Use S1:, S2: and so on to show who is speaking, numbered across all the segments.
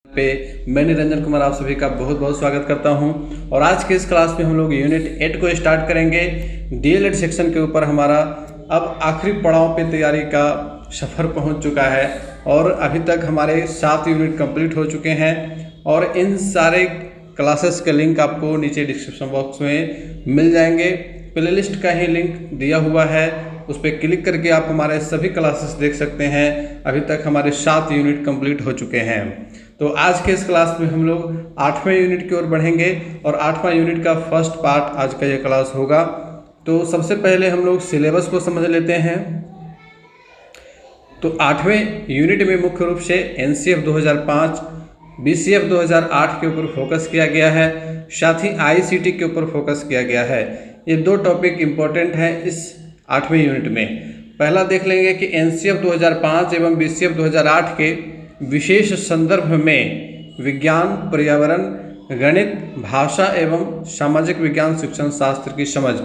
S1: पे मैं निरंजन कुमार आप सभी का बहुत बहुत स्वागत करता हूं। और आज के इस क्लास में हम लोग यूनिट 8 को स्टार्ट करेंगे। डीएलएड सेक्शन के ऊपर हमारा अब आखिरी पड़ाव पे तैयारी का सफ़र पहुंच चुका है और अभी तक हमारे 7 यूनिट कंप्लीट हो चुके हैं। और इन सारे क्लासेस के लिंक आपको नीचे डिस्क्रिप्शन बॉक्स में मिल जाएंगे। प्लेलिस्ट का ही लिंक दिया हुआ है, उस पर क्लिक करके आप हमारे सभी क्लासेस देख सकते हैं। अभी तक हमारे 7 यूनिट कंप्लीट हो चुके हैं। तो आज के इस क्लास में हम लोग 8वें यूनिट की ओर बढ़ेंगे और 8वां यूनिट का फर्स्ट पार्ट आज का ये क्लास होगा। तो सबसे पहले हम लोग सिलेबस को समझ लेते हैं। तो 8वें यूनिट में मुख्य रूप से एनसीएफ 2005, बीसीएफ 2008 के ऊपर फोकस किया गया है, साथ ही आईसीटी के ऊपर फोकस किया गया है। ये 2 टॉपिक इम्पोर्टेंट हैं इस 8वें यूनिट में। पहला देख लेंगे कि एनसीएफ 2005 एवं बीसीएफ 2008 के विशेष संदर्भ में विज्ञान, पर्यावरण, गणित, भाषा एवं सामाजिक विज्ञान शिक्षण शास्त्र की समझ,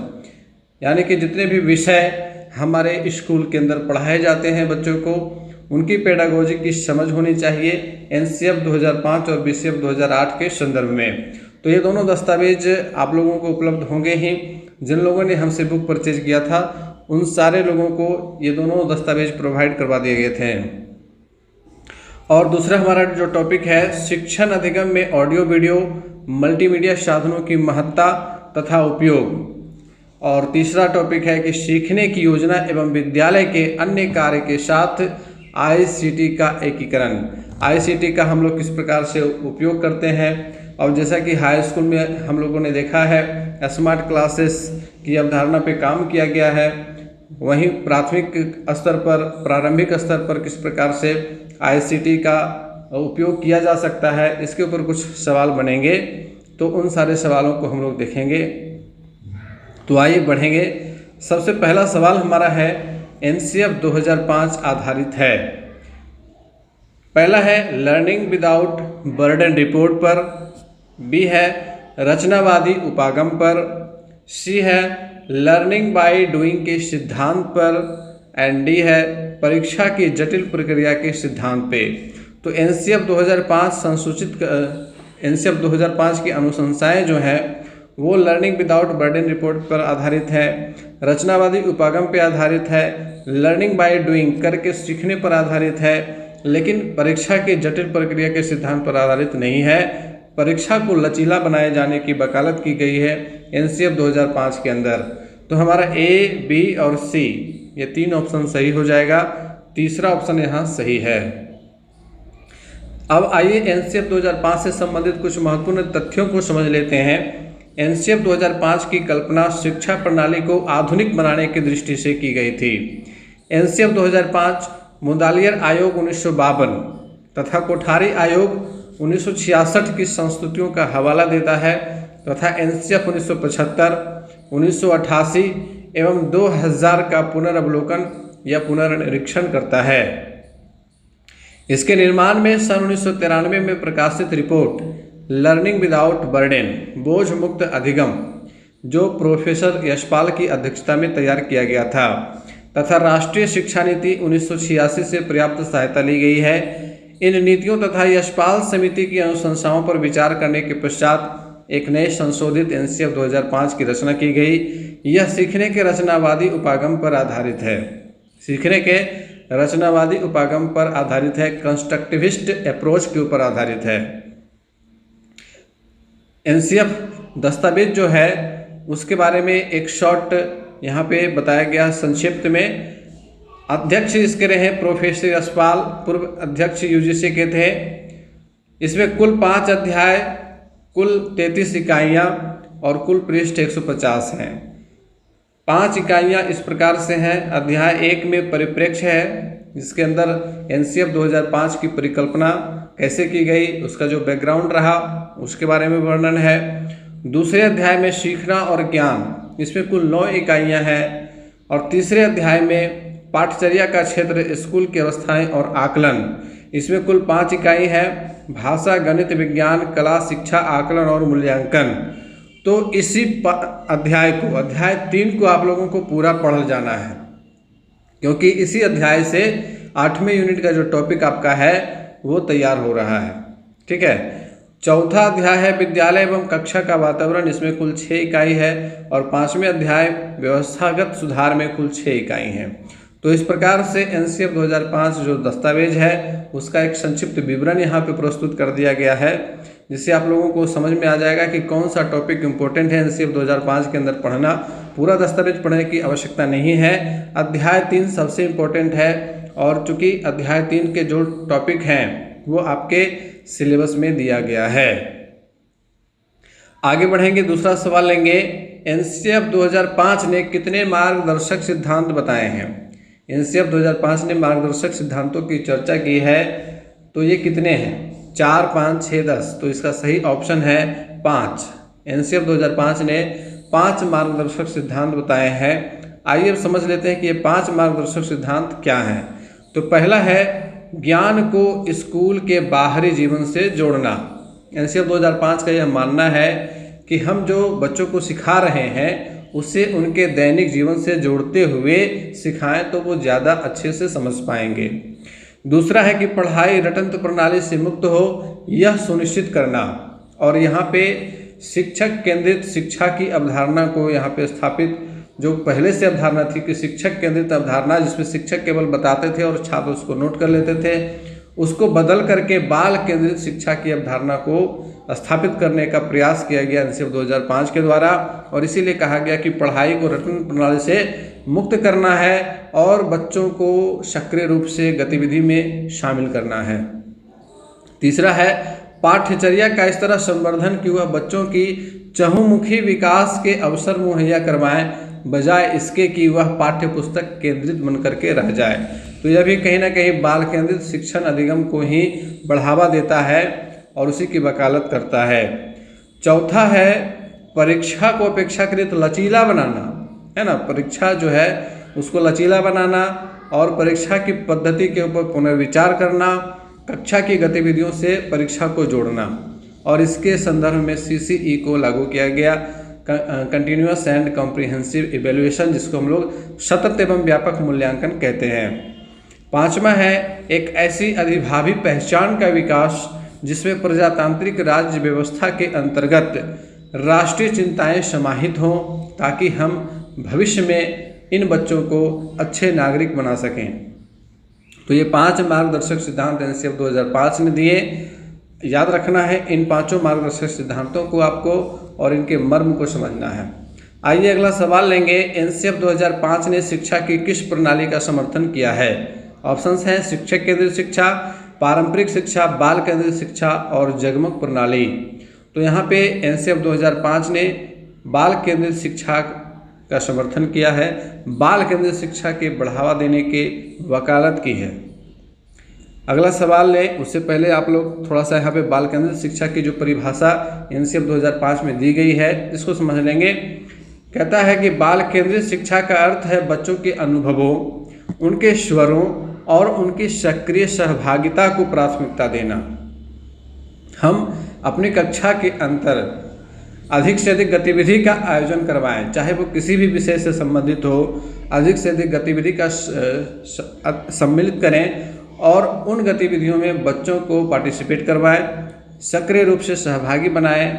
S1: यानी कि जितने भी विषय हमारे स्कूल के अंदर पढ़ाए जाते हैं बच्चों को, उनकी पेडागोजी की समझ होनी चाहिए एनसीएफ 2005 और बीसीएफ 2008 के संदर्भ में। तो ये दोनों दस्तावेज आप लोगों को उपलब्ध होंगे ही। जिन लोगों ने हमसे बुक परचेज किया था उन सारे लोगों को ये दोनों दस्तावेज प्रोवाइड करवा दिए गए थे। और दूसरा हमारा जो टॉपिक है शिक्षण अधिगम में ऑडियो वीडियो मल्टीमीडिया साधनों की महत्ता तथा उपयोग। और तीसरा टॉपिक है कि सीखने की योजना एवं विद्यालय के अन्य कार्य के साथ आईसीटी का एकीकरण। आईसीटी का हम लोग किस प्रकार से उपयोग करते हैं। और जैसा कि हाई स्कूल में हम लोगों ने देखा है स्मार्ट क्लासेस की अवधारणा पे काम किया गया है, वहीं प्राथमिक स्तर पर, प्रारंभिक स्तर पर किस प्रकार से आईसीटी का उपयोग किया जा सकता है, इसके ऊपर कुछ सवाल बनेंगे। तो उन सारे सवालों को हम लोग देखेंगे। तो आइए बढ़ेंगे। सबसे पहला सवाल हमारा है एनसीएफ 2005 आधारित है। पहला है लर्निंग विदाउट बर्डन रिपोर्ट पर, बी है रचनावादी उपागम पर, सी है लर्निंग बाय डूइंग के सिद्धांत पर, एंड डी है परीक्षा की जटिल प्रक्रिया के सिद्धांत पे। तो एनसीएफ 2005 की अनुशंसाएं जो हैं वो लर्निंग विदाउट बर्डन रिपोर्ट पर आधारित है, रचनावादी उपागम पे आधारित है, लर्निंग बाय डूइंग करके सीखने पर आधारित है, लेकिन परीक्षा की जटिल प्रक्रिया के सिद्धांत पर आधारित नहीं है। परीक्षा को लचीला बनाए जाने की वकालत की गई है एनसीएफ 2005 के अंदर। तो हमारा ए, बी और सी ये 3 ऑप्शन सही हो जाएगा। तीसरा ऑप्शन यहाँ सही है। अब आइए एनसीएफ 2005 से संबंधित कुछ महत्वपूर्ण तथ्यों को समझ लेते हैं। एनसीएफ 2005 की कल्पना शिक्षा प्रणाली को आधुनिक बनाने की दृष्टि से की गई थी। एनसीएफ 2005 मुदालियर आयोग 1952 तथा कोठारी आयोग 1966 की संस्तुतियों का हवाला देता है तथा एनसीएफ 1975, 1988 एवं 2000 का पुनर्वलोकन या पुनर्निरीक्षण करता है। इसके निर्माण में सन 1993 में प्रकाशित रिपोर्ट लर्निंग विदाउट बर्डन बोझ मुक्त अधिगम, जो प्रोफेसर यशपाल की अध्यक्षता में तैयार किया गया था, तथा राष्ट्रीय शिक्षा नीति 1986 से पर्याप्त सहायता ली गई है। इन नीतियों तथा यशपाल समिति की अनुशंसाओं पर विचार करने के पश्चात एक नए संशोधित एनसीएफ 2005 की रचना की गई। यह सीखने के रचनावादी उपागम पर आधारित है। सीखने के रचनावादी उपागम पर आधारित है, कंस्ट्रक्टिविस्ट अप्रोच के ऊपर आधारित है। एनसीएफ दस्तावेज जो है उसके बारे में एक शॉर्ट यहाँ पे बताया गया संक्षिप्त में। अध्यक्ष इसके रहे प्रोफेसर यशपाल, पूर्व अध्यक्ष यूजीसी के थे। इसमें कुल 5 अध्याय, कुल 33 इकाइयाँ और कुल पृष्ठ 150 हैं। 5 इकाइयाँ इस प्रकार से हैं। अध्याय 1 में परिप्रेक्ष्य है, जिसके अंदर एनसीएफ 2005 की परिकल्पना कैसे की गई, उसका जो बैकग्राउंड रहा उसके बारे में वर्णन है। दूसरे अध्याय में सीखना और ज्ञान, इसमें कुल 9 इकाइयाँ हैं। और तीसरे अध्याय में पाठचर्या का क्षेत्र, स्कूल की अवस्थाएं और आकलन, इसमें कुल 5 इकाई है। भाषा, गणित, विज्ञान, कला, शिक्षा, आकलन और मूल्यांकन। तो इसी अध्याय को, अध्याय 3 को आप लोगों को पूरा पढ़ जाना है, क्योंकि इसी अध्याय से 8वें यूनिट का जो टॉपिक आपका है वो तैयार हो रहा है। ठीक है। चौथा अध्याय है विद्यालय एवं कक्षा का वातावरण, इसमें कुल 6 इकाई है। और 5वें अध्याय व्यवस्थागत सुधार में कुल 6 इकाई हैं। तो इस प्रकार से एनसीएफ 2005 जो दस्तावेज है उसका एक संक्षिप्त विवरण यहाँ पे प्रस्तुत कर दिया गया है, जिससे आप लोगों को समझ में आ जाएगा कि कौन सा टॉपिक इम्पोर्टेंट है एनसीएफ 2005 के अंदर पढ़ना। पूरा दस्तावेज पढ़ने की आवश्यकता नहीं है। अध्याय 3 सबसे इम्पोर्टेंट है, और चूंकि अध्याय 3 के जो टॉपिक हैं वो आपके सिलेबस में दिया गया है। आगे बढ़ेंगे, दूसरा सवाल लेंगे। एनसीएफ 2005 ने कितने मार्गदर्शक सिद्धांत बताए हैं? एनसीएफ 2005 ने मार्गदर्शक सिद्धांतों की चर्चा की है, तो ये कितने हैं? 4, 5, 6, 10। तो इसका सही ऑप्शन है 5। एनसीएफ 2005 ने 5 मार्गदर्शक सिद्धांत बताए हैं। आइए अब समझ लेते हैं कि ये 5 मार्गदर्शक सिद्धांत क्या हैं। तो पहला है ज्ञान को स्कूल के बाहरी जीवन से जोड़ना। एनसीएफ 2005 का यह मानना है कि हम जो बच्चों को सिखा रहे हैं उसे उनके दैनिक जीवन से जोड़ते हुए सिखाएं तो वो ज़्यादा अच्छे से समझ पाएंगे। दूसरा है कि पढ़ाई रटंत्र प्रणाली से मुक्त हो, यह सुनिश्चित करना। और यहाँ पे शिक्षक केंद्रित शिक्षा की अवधारणा को यहाँ पे स्थापित, जो पहले से अवधारणा थी कि शिक्षक केंद्रित अवधारणा, जिसमें शिक्षक केवल बताते थे और छात्र उसको नोट कर लेते थे, उसको बदल करके बाल केंद्रित शिक्षा की अवधारणा को स्थापित करने का प्रयास किया गया एनसीएफ 2005 के द्वारा। और इसीलिए कहा गया कि पढ़ाई को रटन प्रणाली से मुक्त करना है और बच्चों को सक्रिय रूप से गतिविधि में शामिल करना है। तीसरा है पाठ्यचर्या का इस तरह संवर्धन कि वह बच्चों की चहुमुखी विकास के अवसर मुहैया करवाएं, बजाय इसके कि वह पाठ्य पुस्तक केंद्रित बन करके रह जाए। तो यह भी कहीं ना कहीं बाल केंद्रित शिक्षण अधिगम को ही बढ़ावा देता है और उसी की वकालत करता है। चौथा है परीक्षा को अपेक्षाकृत लचीला बनाना, है ना। परीक्षा जो है उसको लचीला बनाना और परीक्षा की पद्धति के ऊपर पुनर्विचार करना, कक्षा की गतिविधियों से परीक्षा को जोड़ना। और इसके संदर्भ में CCE को लागू किया गया, कंटिन्यूअस एंड कॉम्प्रिहेंसिव इवेल्युएशन, जिसको हम लोग सतत एवं व्यापक मूल्यांकन कहते हैं। पांचवा है एक ऐसी अधिभावी पहचान का विकास जिसमें प्रजातांत्रिक राज्य व्यवस्था के अंतर्गत राष्ट्रीय चिंताएं समाहित हों, ताकि हम भविष्य में इन बच्चों को अच्छे नागरिक बना सकें। तो ये 5 मार्गदर्शक सिद्धांत एनसीएफ 2005 ने दिए। याद रखना है इन 5 मार्गदर्शक सिद्धांतों को आपको, और इनके मर्म को समझना है। आइए अगला सवाल लेंगे। एनसीएफ 2005 ने शिक्षा की किस प्रणाली का समर्थन किया है? ऑप्शंस हैं शिक्षक केंद्रित शिक्षा, पारंपरिक शिक्षा, बाल केंद्रित शिक्षा और जगमग प्रणाली। तो यहाँ पे एनसीएफ 2005 ने बाल केंद्रित शिक्षा का समर्थन किया है, बाल केंद्रित शिक्षा के बढ़ावा देने की वकालत की है। अगला सवाल लें, उससे पहले आप लोग थोड़ा सा यहाँ पे बाल केंद्रित शिक्षा की जो परिभाषा एनसीएफ 2005 में दी गई है इसको समझ लेंगे। कहता है कि बाल केंद्रित शिक्षा का अर्थ है बच्चों के अनुभवों, उनके स्वरों और उनकी सक्रिय सहभागिता को प्राथमिकता देना। हम अपनी कक्षा के अंदर अधिक से अधिक गतिविधि का आयोजन करवाएं, चाहे वो किसी भी विषय से संबंधित हो, अधिक से अधिक गतिविधि का सम्मिलित करें और उन गतिविधियों में बच्चों को पार्टिसिपेट करवाएं, सक्रिय रूप से सहभागी बनाएं।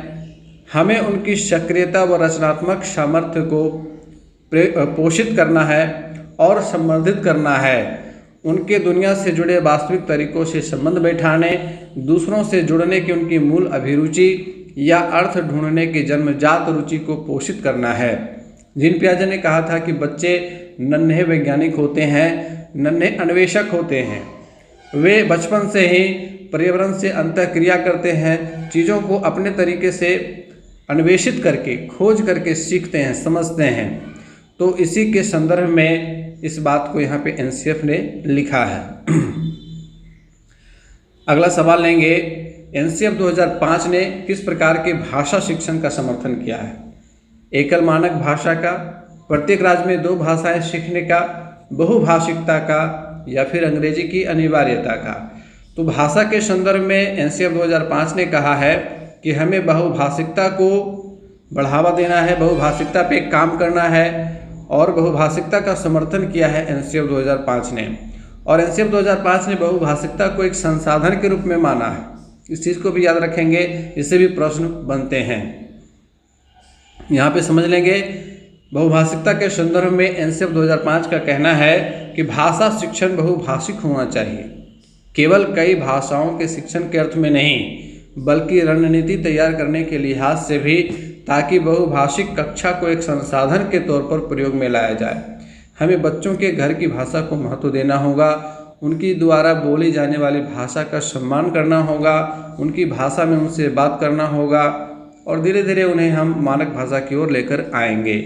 S1: हमें उनकी सक्रियता व रचनात्मक सामर्थ्य को पोषित करना है और संवर्धित करना है। उनके दुनिया से जुड़े वास्तविक तरीकों से संबंध बैठाने, दूसरों से जुड़ने की उनकी मूल अभिरुचि या अर्थ ढूंढने की जन्मजात रुचि को पोषित करना है। जीन पियाजे ने कहा था कि बच्चे नन्हे वैज्ञानिक होते हैं, नन्हे अन्वेषक होते हैं। वे बचपन से ही पर्यावरण से अंतःक्रिया करते हैं, चीज़ों को अपने तरीके से अन्वेषित करके, खोज करके सीखते हैं, समझते हैं। तो इसी के संदर्भ में इस बात को यहाँ पे एनसीएफ ने लिखा है। अगला सवाल लेंगे। एनसीएफ 2005 ने किस प्रकार के भाषा शिक्षण का समर्थन किया है? एकल मानक भाषा का, प्रत्येक राज्य में 2 भाषाएं सीखने का, बहुभाषिकता का, या फिर अंग्रेजी की अनिवार्यता का। तो भाषा के संदर्भ में एनसीएफ 2005 ने कहा है कि हमें बहुभाषिकता को बढ़ावा देना है, बहुभाषिकता पे काम करना है, और बहुभाषिकता का समर्थन किया है एनसीएफ 2005 ने। और एनसीएफ 2005 ने बहुभाषिकता को एक संसाधन के रूप में माना है, इस चीज़ को भी याद रखेंगे, इससे भी प्रश्न बनते हैं। यहाँ पे समझ लेंगे बहुभाषिकता के संदर्भ में एनसीएफ 2005 का कहना है कि भाषा शिक्षण बहुभाषिक होना चाहिए, केवल कई भाषाओं के शिक्षण के अर्थ में नहीं बल्कि रणनीति तैयार करने के लिहाज से भी, ताकि बहुभाषिक कक्षा को एक संसाधन के तौर पर प्रयोग में लाया जाए। हमें बच्चों के घर की भाषा को महत्व देना होगा, उनकी द्वारा बोली जाने वाली भाषा का सम्मान करना होगा, उनकी भाषा में उनसे बात करना होगा और धीरे धीरे उन्हें हम मानक भाषा की ओर लेकर आएंगे।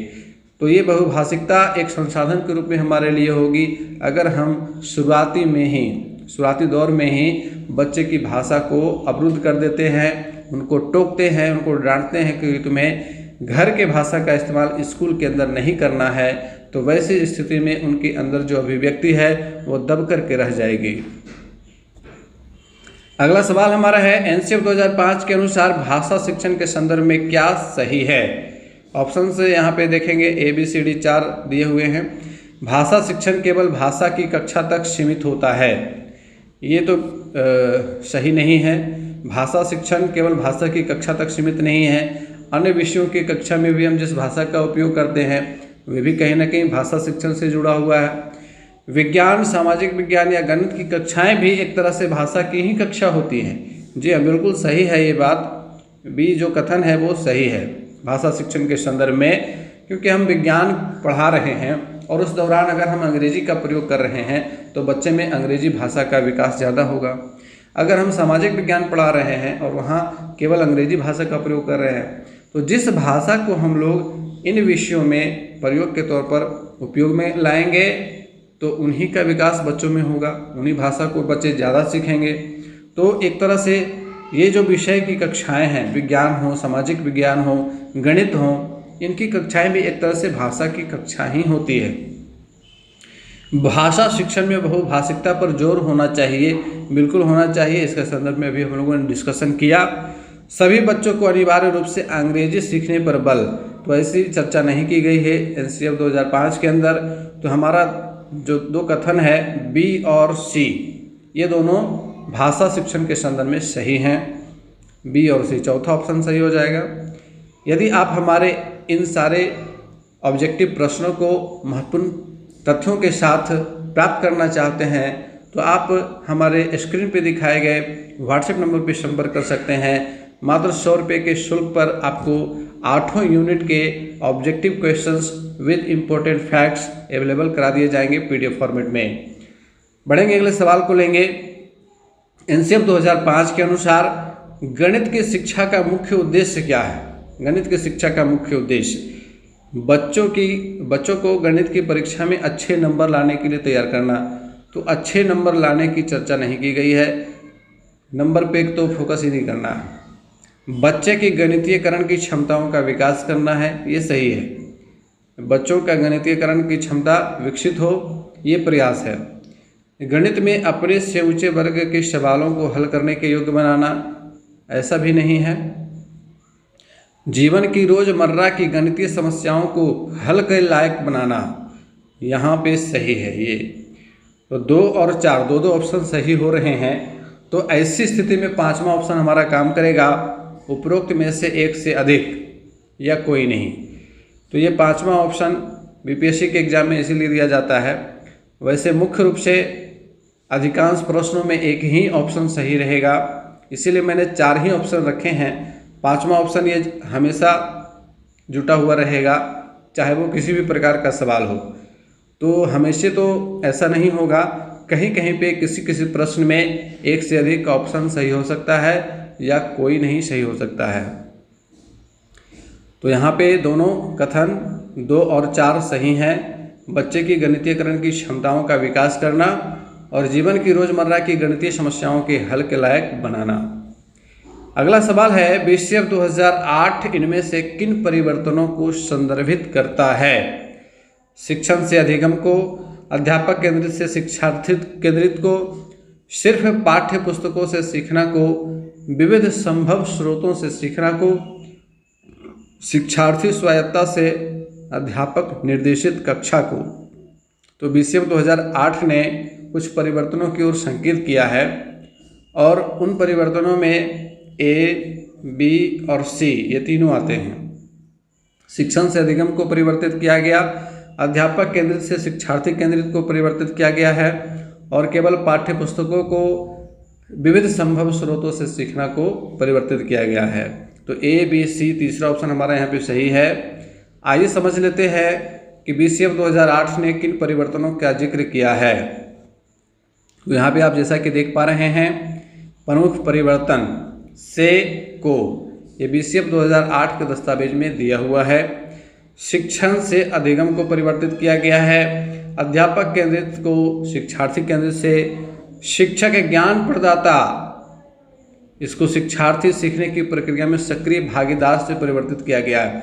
S1: तो ये बहुभाषिकता एक संसाधन के रूप में हमारे लिए होगी अगर हम शुरुआती दौर में ही बच्चे की भाषा को अवरुद्ध कर देते हैं, उनको टोकते हैं, उनको डांटते हैं कि तुम्हें घर के भाषा का इस्तेमाल स्कूल के अंदर नहीं करना है, तो वैसी स्थिति में उनके अंदर जो अभिव्यक्ति है वो दब करके रह जाएगी। अगला सवाल हमारा है, एनसीएफ 2005 के अनुसार भाषा शिक्षण के संदर्भ में क्या सही है? ऑप्शन से यहाँ पे देखेंगे ABCD 4 दिए हुए हैं। भाषा शिक्षण केवल भाषा की कक्षा तक सीमित होता है, ये तो सही नहीं है। भाषा शिक्षण केवल भाषा की कक्षा तक सीमित नहीं है, अन्य विषयों की कक्षा में भी हम जिस भाषा का उपयोग करते हैं वे भी कहीं ना कहीं भाषा शिक्षण से जुड़ा हुआ है। विज्ञान, सामाजिक विज्ञान या गणित की कक्षाएं भी एक तरह से भाषा की ही कक्षा होती हैं। जी हाँ, बिल्कुल सही है ये बात, भी जो कथन है वो सही है भाषा शिक्षण के संदर्भ में, क्योंकि हम विज्ञान पढ़ा रहे हैं और उस दौरान अगर हम अंग्रेजी का प्रयोग कर रहे हैं तो बच्चे में अंग्रेजी भाषा का विकास ज़्यादा होगा। अगर हम सामाजिक विज्ञान पढ़ा रहे हैं और वहाँ केवल अंग्रेजी भाषा का प्रयोग कर रहे हैं, तो जिस भाषा को हम लोग इन विषयों में प्रयोग के तौर पर उपयोग में लाएंगे तो उन्हीं का विकास बच्चों में होगा, उन्हीं भाषा को बच्चे ज़्यादा सीखेंगे। तो एक तरह से ये जो विषय की कक्षाएं हैं, विज्ञान हो, सामाजिक विज्ञान हो, गणित हो, इनकी कक्षाएं भी एक तरह से भाषा की कक्षा ही होती है। भाषा शिक्षण में बहुभाषिकता पर जोर होना चाहिए, बिल्कुल होना चाहिए। इसके संदर्भ में भी हम लोगों ने डिस्कशन किया। सभी बच्चों को अनिवार्य रूप से अंग्रेजी सीखने पर बल, तो ऐसी चर्चा नहीं की गई है एनसीएफ 2005 के अंदर। तो हमारा जो दो कथन है B और C, ये दोनों भाषा शिक्षण के संदर्भ में सही हैं। B और C, चौथा ऑप्शन सही हो जाएगा। यदि आप हमारे इन सारे ऑब्जेक्टिव प्रश्नों को महत्वपूर्ण तथ्यों के साथ प्राप्त करना चाहते हैं तो आप हमारे स्क्रीन पे दिखाए गए व्हाट्सएप नंबर पे संपर्क कर सकते हैं। मात्र 100 रुपये के शुल्क पर आपको 8 यूनिट के objective questions with important facts available करा दिए जाएंगे PDF फॉर्मेट में। बढ़ेंगे अगले सवाल को लेंगे। एनसीएफ 2005 के अनुसार गणित की शिक्षा का मुख्य उद्देश्य क्या है? गणित की शिक्षा का मुख्य उद्देश्य बच्चों को गणित की परीक्षा में अच्छे नंबर लाने के लिए तैयार करना। तो अच्छे नंबर लाने की चर्चा नहीं की गई है, नंबर पे तो फोकस ही नहीं करना। बच्चे की गणितीयकरण की क्षमताओं का विकास करना है, ये सही है। बच्चों का गणितीयकरण की क्षमता विकसित हो, ये प्रयास है। गणित में अपने से ऊंचे वर्ग के सवालों को हल करने के योग्य बनाना, ऐसा भी नहीं है। जीवन की रोजमर्रा की गणितीय समस्याओं को हल के लायक बनाना, यहाँ पे सही है ये। तो 2 और 4 दो ऑप्शन सही हो रहे हैं। तो ऐसी स्थिति में 5वां ऑप्शन हमारा काम करेगा, उपरोक्त में से एक से अधिक या कोई नहीं। तो ये 5वां ऑप्शन BPSC के एग्जाम में इसीलिए दिया जाता है। वैसे मुख्य रूप से अधिकांश प्रश्नों में एक ही ऑप्शन सही रहेगा, इसीलिए मैंने 4 ही ऑप्शन रखे हैं। 5वां ऑप्शन ये हमेशा जुटा हुआ रहेगा, चाहे वो किसी भी प्रकार का सवाल हो। तो हमेशा तो ऐसा नहीं होगा, कहीं कहीं पे किसी प्रश्न में एक से अधिक ऑप्शन सही हो सकता है या कोई नहीं सही हो सकता है। तो यहाँ पे दोनों कथन 2 और 4 सही हैं। बच्चे की गणितीयकरण की क्षमताओं का विकास करना और जीवन की रोजमर्रा की गणितीय समस्याओं के हल के लायक बनाना। अगला सवाल है, BCF 2008 इनमें से किन परिवर्तनों को संदर्भित करता है? शिक्षण से अधिगम को, अध्यापक केंद्रित से शिक्षार्थी केंद्रित को, सिर्फ पाठ्य पुस्तकों से सीखना को, विविध संभव स्रोतों से सीखना को, शिक्षार्थी स्वायत्तता से अध्यापक निर्देशित कक्षा को। तो BCF 2008 ने कुछ परिवर्तनों की ओर संकेत किया है और उन परिवर्तनों में ए, बी और सी ये तीनों आते हैं। शिक्षण से अधिगम को परिवर्तित किया गया, अध्यापक केंद्रित से शिक्षार्थी केंद्रित को परिवर्तित किया गया है, और केवल पाठ्य पुस्तकों को विविध संभव स्रोतों से सीखना को परिवर्तित किया गया है। तो ए, बी, सी तीसरा ऑप्शन हमारा यहाँ पे सही है। आइए समझ लेते हैं कि BCF 2008 ने किन परिवर्तनों का जिक्र किया है। तो यहाँ पे आप जैसा कि देख पा रहे हैं, प्रमुख परिवर्तन से को ये BCF 2008 के दस्तावेज में दिया हुआ है। शिक्षण से अधिगम को परिवर्तित किया गया है, अध्यापक केंद्रित को शिक्षार्थी केंद्रित से, शिक्षक ज्ञान प्रदाता इसको शिक्षार्थी सीखने की प्रक्रिया में सक्रिय भागीदार से परिवर्तित किया गया है।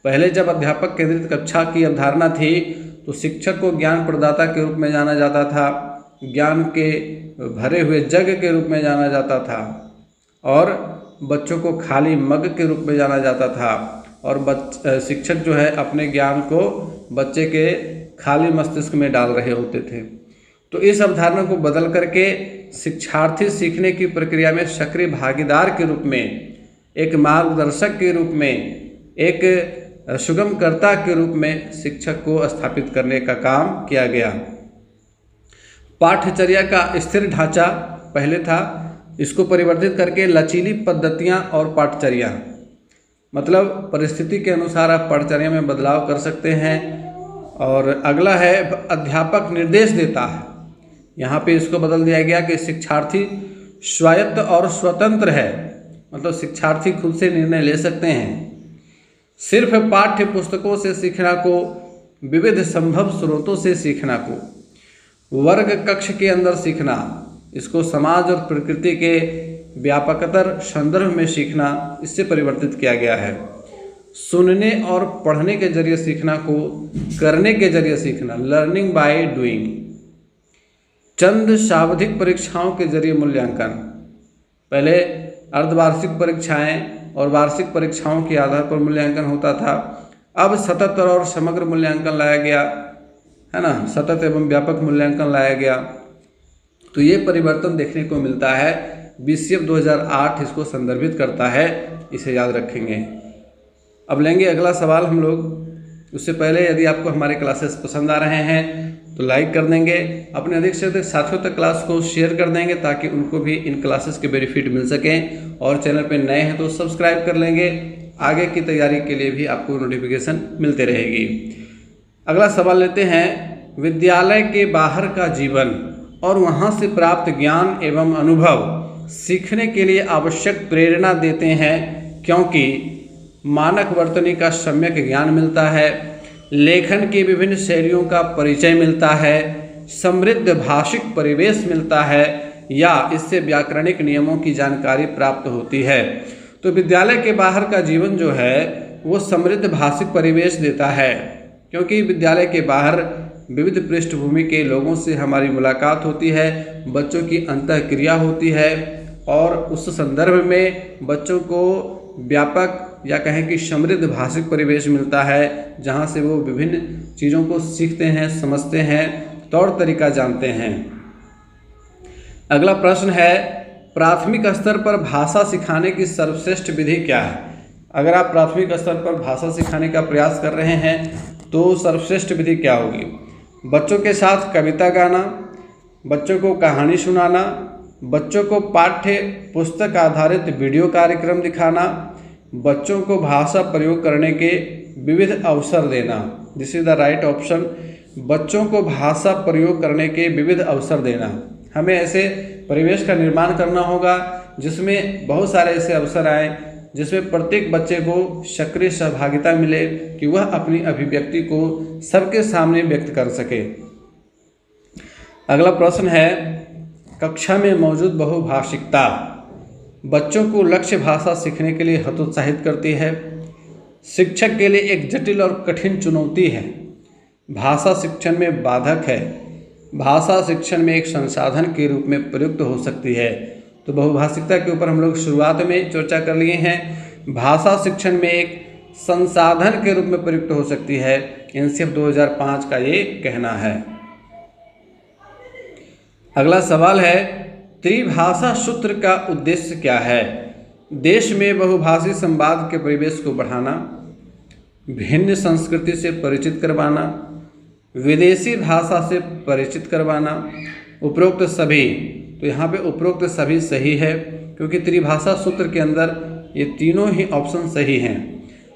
S1: पहले जब अध्यापक केंद्रित कक्षा की अवधारणा थी तो शिक्षक को ज्ञान प्रदाता के रूप में जाना जाता था, ज्ञान के भरे हुए जग के रूप में जाना जाता था, और बच्चों को खाली मग के रूप में जाना जाता था, और शिक्षक जो है अपने ज्ञान को बच्चे के खाली मस्तिष्क में डाल रहे होते थे। तो इस अवधारणा को बदल करके शिक्षार्थी सीखने की प्रक्रिया में सक्रिय भागीदार के रूप में, एक मार्गदर्शक के रूप में, एक सुगमकर्ता के रूप में शिक्षक को स्थापित करने का काम किया गया। पाठ्यचर्या का स्थिर ढांचा पहले था, इसको परिवर्तित करके लचीली पद्धतियां और पाठ्यचर्या, मतलब परिस्थिति के अनुसार आप पाठ्यचर्या में बदलाव कर सकते हैं। और अगला है अध्यापक निर्देश देता है, यहाँ पे इसको बदल दिया गया कि शिक्षार्थी स्वायत्त और स्वतंत्र है, मतलब शिक्षार्थी खुद से निर्णय ले सकते हैं। सिर्फ पाठ्य पुस्तकों से सीखना को विविध संभव स्रोतों से सीखना को, वर्ग कक्ष के अंदर सीखना, इसको समाज और प्रकृति के व्यापकतर संदर्भ में सीखना, इससे परिवर्तित किया गया है। सुनने और पढ़ने के जरिए सीखना को करने के जरिए सीखना, लर्निंग बाय डूइंग। चंद सावधिक परीक्षाओं के जरिए मूल्यांकन, पहले अर्धवार्षिक परीक्षाएं और वार्षिक परीक्षाओं के आधार पर मूल्यांकन होता था, अब सतत और समग्र मूल्यांकन लाया गया है ना, सतत एवं व्यापक मूल्यांकन लाया गया। तो ये परिवर्तन देखने को मिलता है। BCF 2008 इसको संदर्भित करता है, इसे याद रखेंगे। अब लेंगे अगला सवाल हम लोग। उससे पहले यदि आपको हमारे क्लासेस पसंद आ रहे हैं तो लाइक कर देंगे, अपने अधिक से अधिक साथियों तक क्लास को शेयर कर देंगे ताकि उनको भी इन क्लासेस के बेनिफिट मिल सकें, और चैनल पे नए हैं तो सब्सक्राइब कर लेंगे, आगे की तैयारी के लिए भी आपको नोटिफिकेशन मिलते रहेगी। अगला सवाल लेते हैं, विद्यालय के बाहर का जीवन और वहाँ से प्राप्त ज्ञान एवं अनुभव सीखने के लिए आवश्यक प्रेरणा देते हैं, क्योंकि मानक वर्तनी का सम्यक ज्ञान मिलता है, लेखन की विभिन्न शैलियों का परिचय मिलता है, समृद्ध भाषिक परिवेश मिलता है, या इससे व्याकरणिक नियमों की जानकारी प्राप्त होती है। तो विद्यालय के बाहर का जीवन जो है वो समृद्ध भाषिक परिवेश देता है, क्योंकि विद्यालय के बाहर विविध पृष्ठभूमि के लोगों से हमारी मुलाकात होती है, बच्चों की अंतःक्रिया होती है, और उस संदर्भ में बच्चों को व्यापक या कहें कि समृद्ध भाषिक परिवेश मिलता है, जहाँ से वो विभिन्न चीज़ों को सीखते हैं, समझते हैं, तौर तरीका जानते हैं। अगला प्रश्न है, प्राथमिक स्तर पर भाषा सिखाने की सर्वश्रेष्ठ विधि क्या है? अगर आप प्राथमिक स्तर पर भाषा सिखाने का प्रयास कर रहे हैं तो सर्वश्रेष्ठ विधि क्या होगी? बच्चों के साथ कविता गाना, बच्चों को कहानी सुनाना, बच्चों को पाठ्य पुस्तक आधारित वीडियो कार्यक्रम दिखाना, बच्चों को भाषा प्रयोग करने के विविध अवसर देना। This is the right option. बच्चों को भाषा प्रयोग करने के विविध अवसर देना। हमें ऐसे परिवेश का निर्माण करना होगा जिसमें बहुत सारे ऐसे अवसर आए, जिसमें प्रत्येक बच्चे को सक्रिय सहभागिता मिले कि वह अपनी अभिव्यक्ति को सबके सामने व्यक्त कर सके। अगला प्रश्न है, कक्षा में मौजूद बहुभाषिकता बच्चों को लक्ष्य भाषा सीखने के लिए हतोत्साहित करती है, शिक्षक के लिए एक जटिल और कठिन चुनौती है, भाषा शिक्षण में बाधक है, भाषा शिक्षण में एक संसाधन के रूप में प्रयुक्त हो सकती है। तो बहुभाषिकता के ऊपर हम लोग शुरुआत में चर्चा कर लिए हैं। भाषा शिक्षण में एक संसाधन के रूप में प्रयुक्त हो सकती है, NCF 2005 का ये कहना है। अगला सवाल है, त्रिभाषा सूत्र का उद्देश्य क्या है? देश में बहुभाषी संवाद के परिवेश को बढ़ाना, भिन्न संस्कृति से परिचित करवाना, विदेशी भाषा से परिचित करवाना, उपरोक्त सभी। तो यहाँ पे उपरोक्त सभी सही है, क्योंकि त्रिभाषा सूत्र के अंदर ये तीनों ही ऑप्शन सही हैं।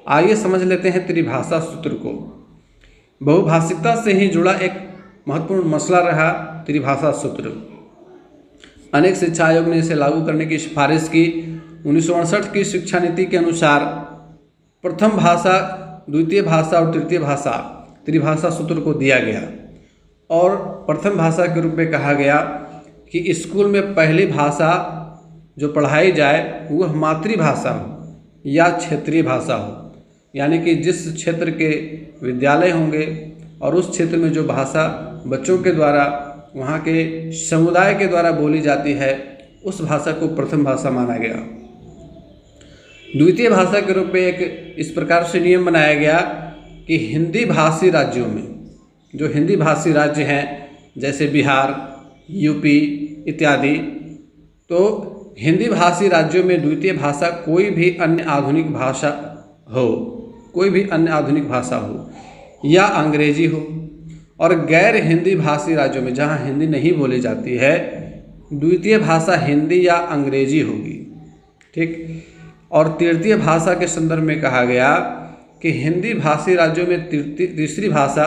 S1: आइए समझ लेते हैं त्रिभाषा सूत्र को। बहुभाषिकता से ही जुड़ा एक महत्वपूर्ण मसला रहा त्रिभाषा सूत्र। अनेक शिक्षा आयोग ने इसे लागू करने की सिफारिश की। 1968 की शिक्षा नीति के अनुसार प्रथम भाषा, द्वितीय भाषा और तृतीय भाषा त्रिभाषा सूत्र को दिया गया, और प्रथम भाषा के रूप में कहा गया कि स्कूल में पहली भाषा जो पढ़ाई जाए वह मातृभाषा हो या क्षेत्रीय भाषा हो, यानी कि जिस क्षेत्र के विद्यालय होंगे और उस क्षेत्र में जो भाषा बच्चों के द्वारा, वहाँ के समुदाय के द्वारा बोली जाती है, उस भाषा को प्रथम भाषा माना गया। द्वितीय भाषा के रूप में एक इस प्रकार से नियम बनाया गया कि हिंदी भाषी राज्यों में, जो हिंदी भाषी राज्य हैं जैसे बिहार, यूपी इत्यादि, तो हिंदी भाषी राज्यों में द्वितीय भाषा कोई भी अन्य आधुनिक भाषा हो, कोई भी अन्य आधुनिक भाषा हो या अंग्रेजी हो, और गैर हिंदी भाषी राज्यों में जहाँ हिंदी नहीं बोली जाती है, द्वितीय भाषा हिंदी या अंग्रेजी होगी। ठीक। और तृतीय भाषा के संदर्भ में कहा गया कि हिंदी भाषी राज्यों में तीसरी भाषा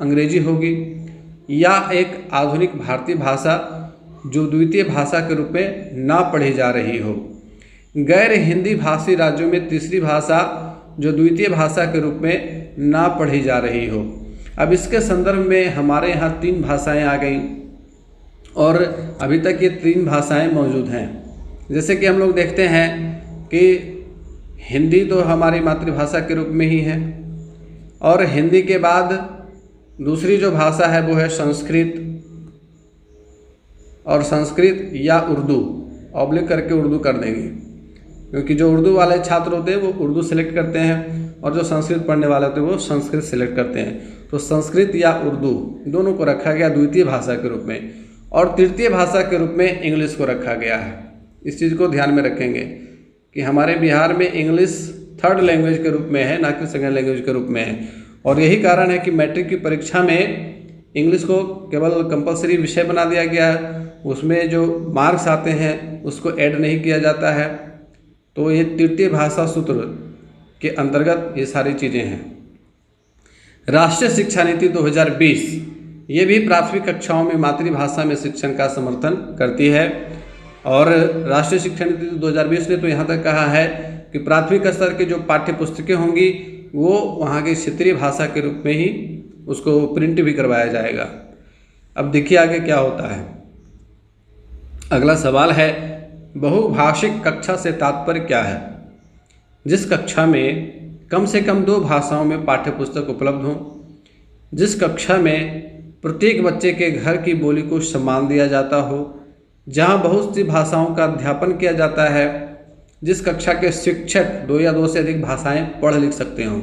S1: अंग्रेजी होगी या एक आधुनिक भारतीय भाषा जो द्वितीय भाषा के रूप में ना पढ़ी जा रही हो। गैर हिंदी भाषी राज्यों में तीसरी भाषा जो द्वितीय भाषा के रूप में ना पढ़ी जा रही हो। अब इसके संदर्भ में हमारे यहाँ 3 भाषाएं आ गई, और अभी तक ये 3 भाषाएं मौजूद हैं। जैसे कि हम लोग देखते हैं कि हिंदी तो हमारी मातृभाषा के रूप में ही है, और हिंदी के बाद दूसरी जो भाषा है वो है संस्कृत, और संस्कृत या उर्दू, ऑब्लिक करके उर्दू कर देंगे, क्योंकि जो उर्दू वाले छात्र होते हैं वो उर्दू सेलेक्ट करते हैं, और जो संस्कृत पढ़ने वाले होते हैं वो संस्कृत सेलेक्ट करते हैं। तो संस्कृत या उर्दू दोनों को रखा गया द्वितीय भाषा के रूप में, और तृतीय भाषा के रूप में इंग्लिश को रखा गया है। इस चीज़ को ध्यान में रखेंगे कि हमारे बिहार में इंग्लिश थर्ड लैंग्वेज के रूप में है, ना कि सेकेंड लैंग्वेज के रूप में है, और यही कारण है कि मैट्रिक की परीक्षा में इंग्लिश को केवल कंपलसरी विषय बना दिया गया है। उसमें जो मार्क्स आते हैं उसको ऐड नहीं किया जाता है। तो ये तृतीय भाषा सूत्र के अंतर्गत ये सारी चीज़ें हैं। राष्ट्रीय शिक्षा नीति 2020 ये भी प्राथमिक कक्षाओं में मातृभाषा में शिक्षण का समर्थन करती है, और राष्ट्रीय शिक्षा नीति 2020 ने तो यहाँ तक कहा है कि प्राथमिक स्तर की जो पाठ्य पुस्तकें होंगी वो वहाँ की क्षेत्रीय भाषा के रूप में ही उसको प्रिंट भी करवाया जाएगा। अब देखिए आगे क्या होता है। अगला सवाल है, बहुभाषिक कक्षा से तात्पर्य क्या है? जिस कक्षा में कम से कम 2 भाषाओं में पाठ्य पुस्तक उपलब्ध हो, जिस कक्षा में प्रत्येक बच्चे के घर की बोली को सम्मान दिया जाता हो, जहां बहुत सी भाषाओं का अध्यापन किया जाता है, जिस कक्षा के शिक्षक 2 या 2 से अधिक भाषाएं पढ़ लिख सकते हों।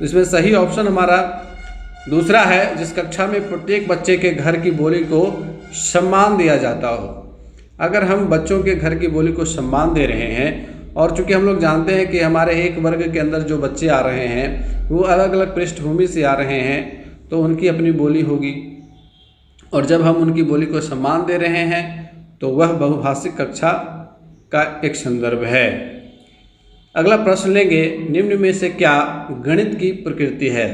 S1: इसमें सही ऑप्शन हमारा दूसरा है, जिस कक्षा में प्रत्येक बच्चे के घर की बोली को सम्मान दिया जाता हो। अगर हम बच्चों के घर की बोली को सम्मान दे रहे हैं, और चूंकि हम लोग जानते हैं कि हमारे एक वर्ग के अंदर जो बच्चे आ रहे हैं वो अलग अलग पृष्ठभूमि से आ रहे हैं, तो उनकी अपनी बोली होगी, और जब हम उनकी बोली को सम्मान दे रहे हैं तो वह बहुभाषिक कक्षा का एक संदर्भ है। अगला प्रश्न लेंगे, निम्न में से क्या गणित की प्रकृति है?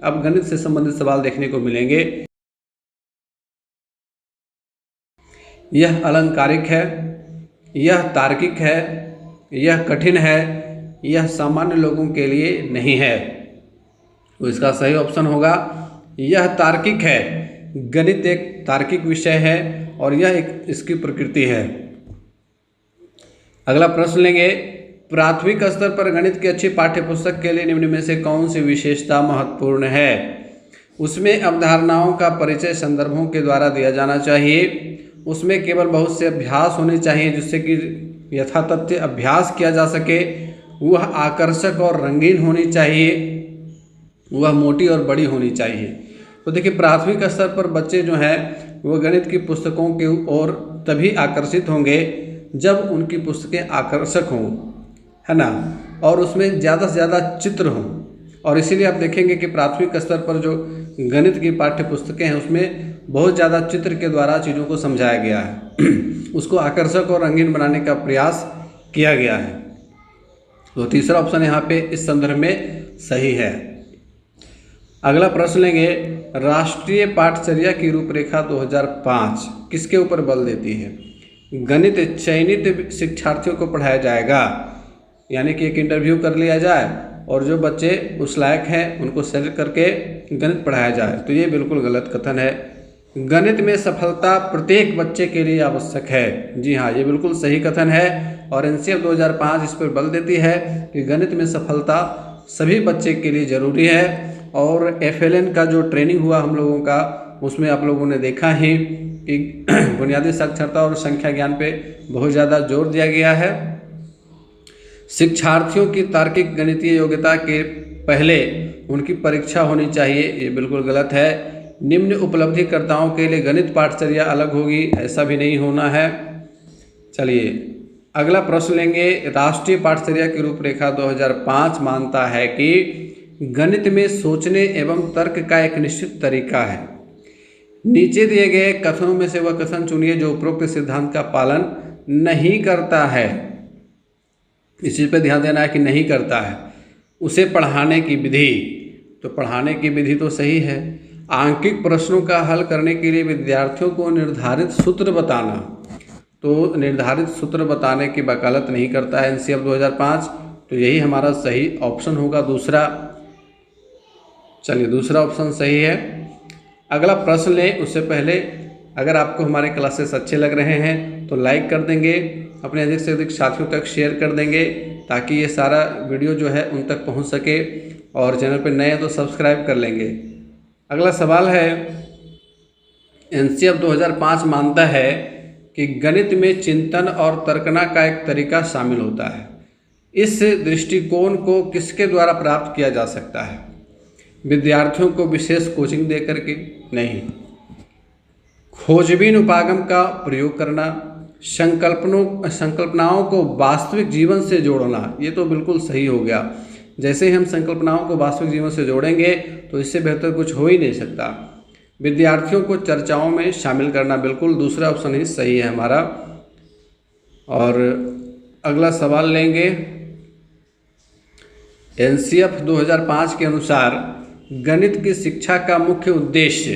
S1: अब गणित से संबंधित सवाल देखने को मिलेंगे। यह अलंकारिक है, यह तार्किक है, यह कठिन है, यह सामान्य लोगों के लिए नहीं है। तो इसका सही ऑप्शन होगा यह तार्किक है। गणित एक तार्किक विषय है और यह एक इसकी प्रकृति है। अगला प्रश्न लेंगे, प्राथमिक स्तर पर गणित की अच्छी पाठ्य पुस्तक के लिए निम्न में से कौन सी विशेषता महत्वपूर्ण है? उसमें अवधारणाओं का परिचय संदर्भों के द्वारा दिया जाना चाहिए। उसमें केवल बहुत से अभ्यास होने चाहिए जिससे कि यथातथ्य अभ्यास किया जा सके। वह आकर्षक और रंगीन होनी चाहिए। वह मोटी और बड़ी होनी चाहिए। तो देखिए, प्राथमिक स्तर पर बच्चे जो हैं वो गणित की पुस्तकों की ओर तभी आकर्षित होंगे जब उनकी पुस्तकें आकर्षक हों, है ना, और उसमें ज़्यादा से ज़्यादा चित्र हों। और इसीलिए आप देखेंगे कि प्राथमिक स्तर पर जो गणित की पाठ्य पुस्तकें हैं उसमें बहुत ज़्यादा चित्र के द्वारा चीज़ों को समझाया गया है उसको आकर्षक और रंगीन बनाने का प्रयास किया गया है। तो तीसरा ऑप्शन यहाँ पे इस संदर्भ में सही है। अगला प्रश्न लेंगे, राष्ट्रीय पाठचर्या की रूपरेखा 2005 किसके ऊपर बल देती है? गणित चयनित शिक्षार्थियों को पढ़ाया जाएगा, यानी कि एक इंटरव्यू कर लिया जाए और जो बच्चे उस लायक हैं उनको सेलेक्ट करके गणित पढ़ाया जाए, तो ये बिल्कुल गलत कथन है। गणित में सफलता प्रत्येक बच्चे के लिए आवश्यक है। जी हाँ, ये बिल्कुल सही कथन है और एनसीएफ 2005 इस पर बल देती है कि गणित में सफलता सभी बच्चे के लिए ज़रूरी है। और एफएलएन का जो ट्रेनिंग हुआ हम लोगों का, उसमें आप लोगों ने देखा ही कि बुनियादी साक्षरता और संख्या ज्ञान पे बहुत ज़्यादा जोर दिया गया है। शिक्षार्थियों की तार्किक गणितीय योग्यता के पहले उनकी परीक्षा होनी चाहिए, ये बिल्कुल गलत है। निम्न उपलब्धिकर्ताओं के लिए गणित पाठचर्या अलग होगी, ऐसा भी नहीं होना है। चलिए अगला प्रश्न लेंगे, राष्ट्रीय पाठचर्या की रूपरेखा 2005 मानता है कि गणित में सोचने एवं तर्क का एक निश्चित तरीका है। नीचे दिए गए कथनों में से वह कथन चुनिए जो उपरोक्त सिद्धांत का पालन नहीं करता है। इस चीज़ पे ध्यान देना है कि नहीं करता है। उसे पढ़ाने की विधि, तो पढ़ाने की विधि तो सही है। आंकिक प्रश्नों का हल करने के लिए विद्यार्थियों को निर्धारित सूत्र बताना, तो निर्धारित सूत्र बताने की वकालत नहीं करता है एनसीएफ 2005, तो यही हमारा सही ऑप्शन होगा दूसरा। चलिए दूसरा ऑप्शन सही है। अगला प्रश्न लें उससे पहले अगर आपको हमारे क्लासेस अच्छे लग रहे हैं तो लाइक कर देंगे, अपने अधिक से अधिक साथियों तक शेयर कर देंगे ताकि ये सारा वीडियो जो है उन तक पहुंच सके, और चैनल पर नए हैं तो सब्सक्राइब कर लेंगे। अगला सवाल है, एनसीएफ 2005 मानता है कि गणित में चिंतन और तर्कना का एक तरीका शामिल होता है। इस दृष्टिकोण को किसके द्वारा प्राप्त किया जा सकता है? विद्यार्थियों को विशेष कोचिंग दे करके? नहीं। खोजबीन उपागम का प्रयोग करना, संकल्पनाओं को वास्तविक जीवन से जोड़ना, ये तो बिल्कुल सही हो गया। जैसे ही हम संकल्पनाओं को वास्तविक जीवन से जोड़ेंगे तो इससे बेहतर कुछ हो ही नहीं सकता। विद्यार्थियों को चर्चाओं में शामिल करना, बिल्कुल दूसरा ऑप्शन ही सही है हमारा। और अगला सवाल लेंगे, एनसीएफ 2005 के अनुसार गणित की शिक्षा का मुख्य उद्देश्य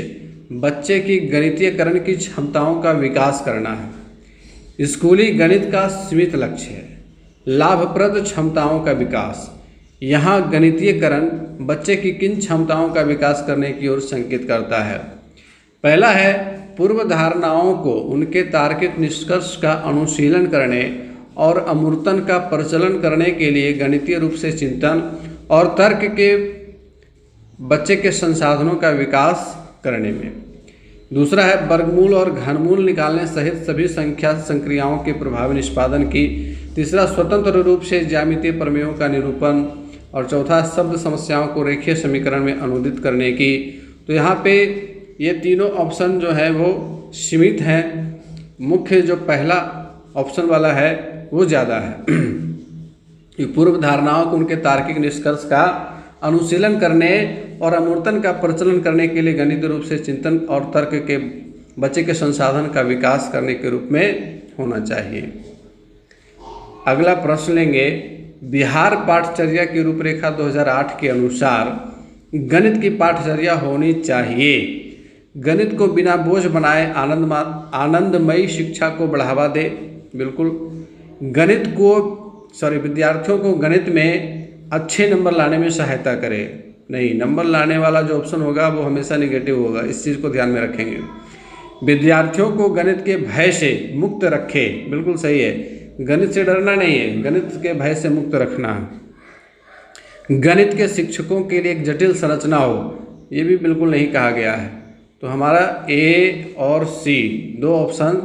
S1: बच्चे की गणितीयकरण की क्षमताओं का विकास करना है। स्कूली गणित का सीमित लक्ष्य है लाभप्रद क्षमताओं का विकास। यहाँ गणितीयकरण बच्चे की किन क्षमताओं का विकास करने की ओर संकेत करता है? पहला है पूर्व धारणाओं को उनके तार्किक निष्कर्ष का अनुशीलन करने और अमूर्तन का प्रचलन करने के लिए गणितीय रूप से चिंतन और तर्क के बच्चे के संसाधनों का विकास करने में। दूसरा है वर्गमूल और घनमूल निकालने सहित सभी संख्या संक्रियाओं के प्रभावी निष्पादन की। तीसरा स्वतंत्र रूप से ज्यामितीय प्रमेयों का निरूपण। और चौथा शब्द समस्याओं को रेखीय समीकरण में अनुदित करने की। तो यहाँ पे ये तीनों ऑप्शन जो है वो सीमित हैं, मुख्य जो पहला ऑप्शन वाला है वो ज़्यादा है। पूर्व धारणाओं को उनके तार्किक निष्कर्ष का अनुशीलन करने और अमूर्तन का प्रचलन करने के लिए गणितीय रूप से चिंतन और तर्क के बच्चे के संसाधन का विकास करने के रूप में होना चाहिए। अगला प्रश्न लेंगे, बिहार पाठचर्या की रूपरेखा 2008 के अनुसार गणित की पाठचर्या होनी चाहिए। गणित को बिना बोझ बनाए आनंदमयी शिक्षा को बढ़ावा दे। बिल्कुल विद्यार्थियों को गणित में अच्छे नंबर लाने में सहायता करे। नहीं, नंबर लाने वाला जो ऑप्शन होगा वो हमेशा निगेटिव होगा, इस चीज़ को ध्यान में रखेंगे। विद्यार्थियों को गणित के भय से मुक्त रखे। बिल्कुल सही है, गणित से डरना नहीं है, गणित के भय से मुक्त रखना है। गणित के शिक्षकों के लिए एक जटिल संरचना हो, ये भी बिल्कुल नहीं कहा गया है। तो हमारा ए और सी दो ऑप्शन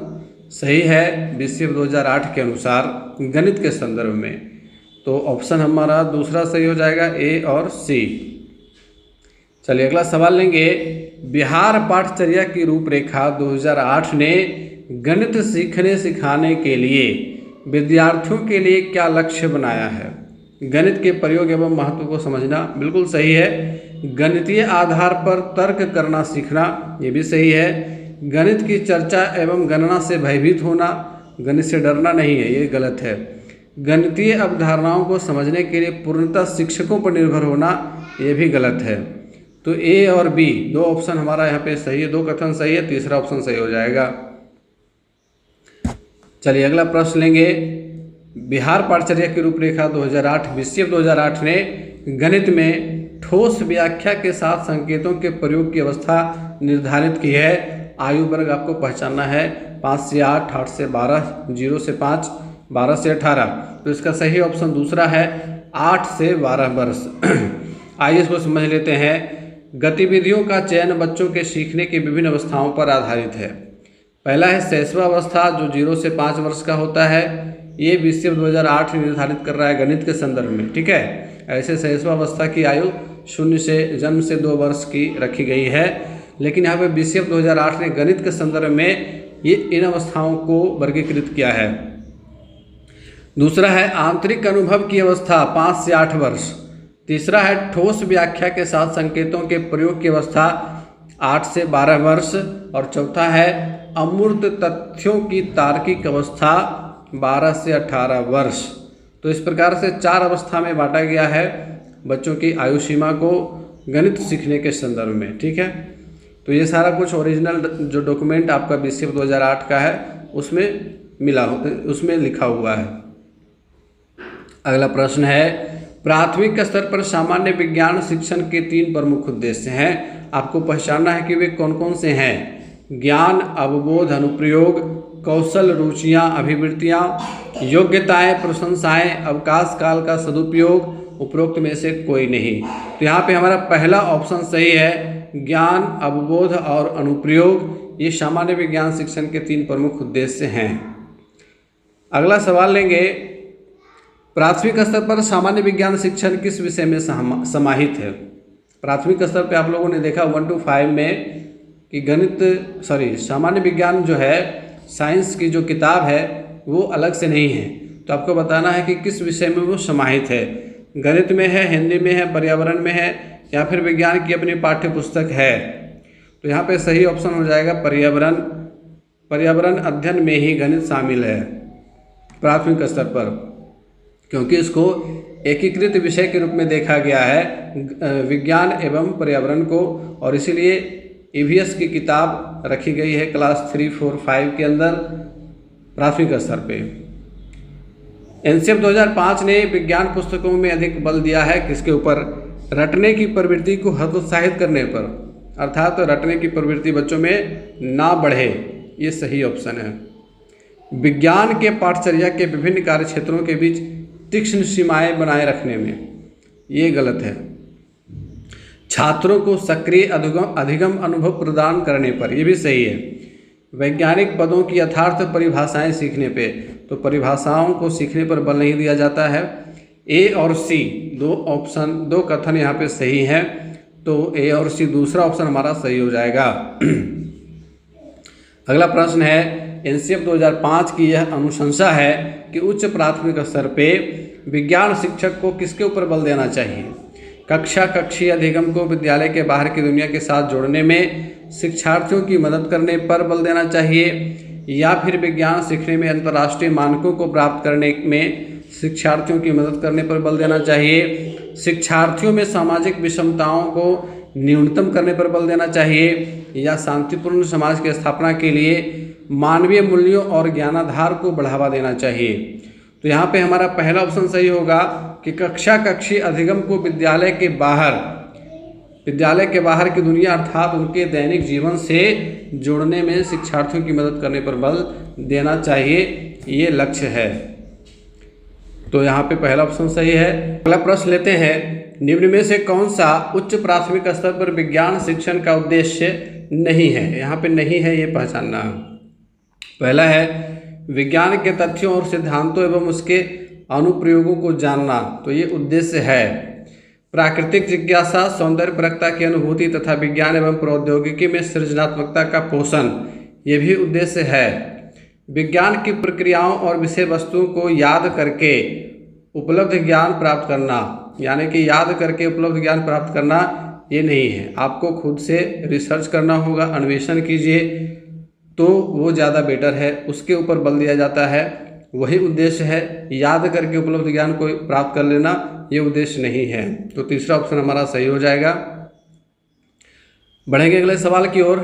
S1: सही है बीसीएफ 2008 के अनुसार गणित के संदर्भ में। तो ऑप्शन हमारा दूसरा सही हो जाएगा, ए और सी। चलिए अगला सवाल लेंगे, बिहार पाठचर्या की रूपरेखा 2008 ने गणित सीखने सिखाने के लिए विद्यार्थियों के लिए क्या लक्ष्य बनाया है? गणित के प्रयोग एवं महत्व को समझना, बिल्कुल सही है। गणितीय आधार पर तर्क करना सीखना, ये भी सही है। गणित की चर्चा एवं गणना से भयभीत होना, गणित से डरना नहीं है, ये गलत है। गणितीय अवधारणाओं को समझने के लिए पूर्णतः शिक्षकों पर निर्भर होना, ये भी गलत है। तो ए और बी दो ऑप्शन हमारा यहाँ पे सही है, दो कथन सही है, तीसरा ऑप्शन सही हो जाएगा। चलिए अगला प्रश्न लेंगे। बिहार पाठचर्या की रूपरेखा 2008 बीसीएफ 2008 ने गणित में ठोस व्याख्या के साथ संकेतों के प्रयोग की अवस्था निर्धारित की है। आयु वर्ग आपको पहचानना है, 5 से 8, 8 से 12, 0 से 5, 12 से 18। तो इसका सही ऑप्शन दूसरा है, 8 से 12 वर्ष। आइए इसको समझ लेते हैं। गतिविधियों का चयन बच्चों के सीखने की विभिन्न अवस्थाओं पर आधारित है। पहला है शैशवावस्था, जो 0 से 5 वर्ष का होता है। ये बीसीएफ 2008 निर्धारित कर रहा है गणित के संदर्भ में, ठीक है। ऐसे शैशवावस्था की आयु 0 से जन्म से 2 वर्ष की रखी गई है, लेकिन यहाँ पे बीसीएफ 2008 ने गणित के संदर्भ में ये इन अवस्थाओं को वर्गीकृत किया है। दूसरा है आंतरिक अनुभव की अवस्था, 5 से 8 वर्ष। तीसरा है ठोस व्याख्या के साथ संकेतों के प्रयोग की अवस्था, 8 से 12 वर्ष। और चौथा है अमूर्त तथ्यों की तार्किक अवस्था, 12 से 18 वर्ष। तो इस प्रकार से 4 अवस्था में बांटा गया है बच्चों की आयु सीमा को गणित सीखने के संदर्भ में, ठीक है। तो ये सारा कुछ ओरिजिनल जो डॉक्यूमेंट आपका बीसीएफ 2008 का है उसमें लिखा हुआ है। अगला प्रश्न है, प्राथमिक स्तर पर सामान्य विज्ञान शिक्षण के 3 प्रमुख उद्देश्य हैं। आपको पहचानना है कि वे कौन कौन से हैं। ज्ञान, अवबोध, अनुप्रयोग, कौशल, रुचियाँ, अभिवृत्तियाँ, योग्यताएं, प्रशंसाएं, अवकाश काल का सदुपयोग, उपरोक्त में से कोई नहीं। तो यहाँ पे हमारा पहला ऑप्शन सही है, ज्ञान, अवबोध और अनुप्रयोग। ये सामान्य विज्ञान शिक्षण के 3 प्रमुख उद्देश्य हैं। अगला सवाल लेंगे, प्राथमिक स्तर पर सामान्य विज्ञान शिक्षण किस विषय में समाहित है? प्राथमिक स्तर पे आप लोगों ने देखा 1 to 5 में कि सामान्य विज्ञान जो है, साइंस की जो किताब है वो अलग से नहीं है। तो आपको बताना है कि किस विषय में वो समाहित है। गणित में है, हिंदी में है, पर्यावरण में है, या फिर विज्ञान की अपनी पाठ्य पुस्तक है। तो यहाँ पे सही ऑप्शन हो जाएगा पर्यावरण। पर्यावरण अध्ययन में ही गणित शामिल है प्राथमिक स्तर पर, क्योंकि इसको एकीकृत विषय के रूप में देखा गया है विज्ञान एवं पर्यावरण को, और इसीलिए ईवीएस की किताब रखी गई है क्लास 3, 4, 5 के अंदर प्राथमिक स्तर पे। एनसीएफ 2005 ने विज्ञान पुस्तकों में अधिक बल दिया है किसके ऊपर? रटने की प्रवृत्ति को हतोत्साहित करने पर, अर्थात रटने की प्रवृत्ति बच्चों में ना बढ़े, ये सही ऑप्शन है। विज्ञान के पाठचर्या के विभिन्न कार्य क्षेत्रों के बीच तीक्ष्ण सीमाएं बनाए रखने में, ये गलत है। छात्रों को सक्रिय अधिगम अनुभव प्रदान करने पर, ये भी सही है। वैज्ञानिक पदों की यथार्थ परिभाषाएं सीखने पे, तो परिभाषाओं को सीखने पर बल नहीं दिया जाता है। ए और सी दो कथन यहाँ पे सही हैं, तो ए और सी दूसरा ऑप्शन हमारा सही हो जाएगा। अगला प्रश्न है, एनसीएफ 2005 की यह अनुशंसा है कि उच्च प्राथमिक स्तर पे विज्ञान शिक्षक को किसके ऊपर बल देना चाहिए? कक्षीय अधिगम को विद्यालय के बाहर की दुनिया के साथ जोड़ने में शिक्षार्थियों की मदद करने पर बल देना चाहिए, या फिर विज्ञान सीखने में अंतर्राष्ट्रीय मानकों को प्राप्त करने में शिक्षार्थियों की मदद करने पर बल देना चाहिए, शिक्षार्थियों में सामाजिक विषमताओं को न्यूनतम करने पर बल देना चाहिए, या शांतिपूर्ण समाज की स्थापना के लिए मानवीय मूल्यों और ज्ञानाधार को बढ़ावा देना चाहिए। तो यहाँ पे हमारा पहला ऑप्शन सही होगा कि कक्षीय अधिगम को विद्यालय के बाहर की दुनिया अर्थात उनके दैनिक जीवन से जोड़ने में शिक्षार्थियों की मदद करने पर बल देना चाहिए, ये लक्ष्य है। तो यहाँ पे पहला ऑप्शन सही है। अगला प्रश्न लेते हैं, निम्न में से कौन सा उच्च प्राथमिक स्तर पर विज्ञान शिक्षण का उद्देश्य नहीं है? यहाँ पे नहीं है, ये पहचानना। पहला है विज्ञान के तथ्यों और सिद्धांतों एवं उसके अनुप्रयोगों को जानना, तो ये उद्देश्य है। प्राकृतिक जिज्ञासा, सौंदर्यपरकता की अनुभूति तथा विज्ञान एवं प्रौद्योगिकी में सृजनात्मकता का पोषण, ये भी उद्देश्य है। विज्ञान की प्रक्रियाओं और विषय वस्तुओं को याद करके उपलब्ध ज्ञान प्राप्त करना, यानी कि याद करके उपलब्ध ज्ञान प्राप्त करना ये नहीं है, आपको खुद से रिसर्च करना होगा, अन्वेषण कीजिए तो वो ज़्यादा बेटर है, उसके ऊपर बल दिया जाता है, वही उद्देश्य है। याद करके उपलब्ध ज्ञान को प्राप्त कर लेना ये उद्देश्य नहीं है। तो तीसरा ऑप्शन हमारा सही हो जाएगा। बढ़ेंगे अगले सवाल की ओर।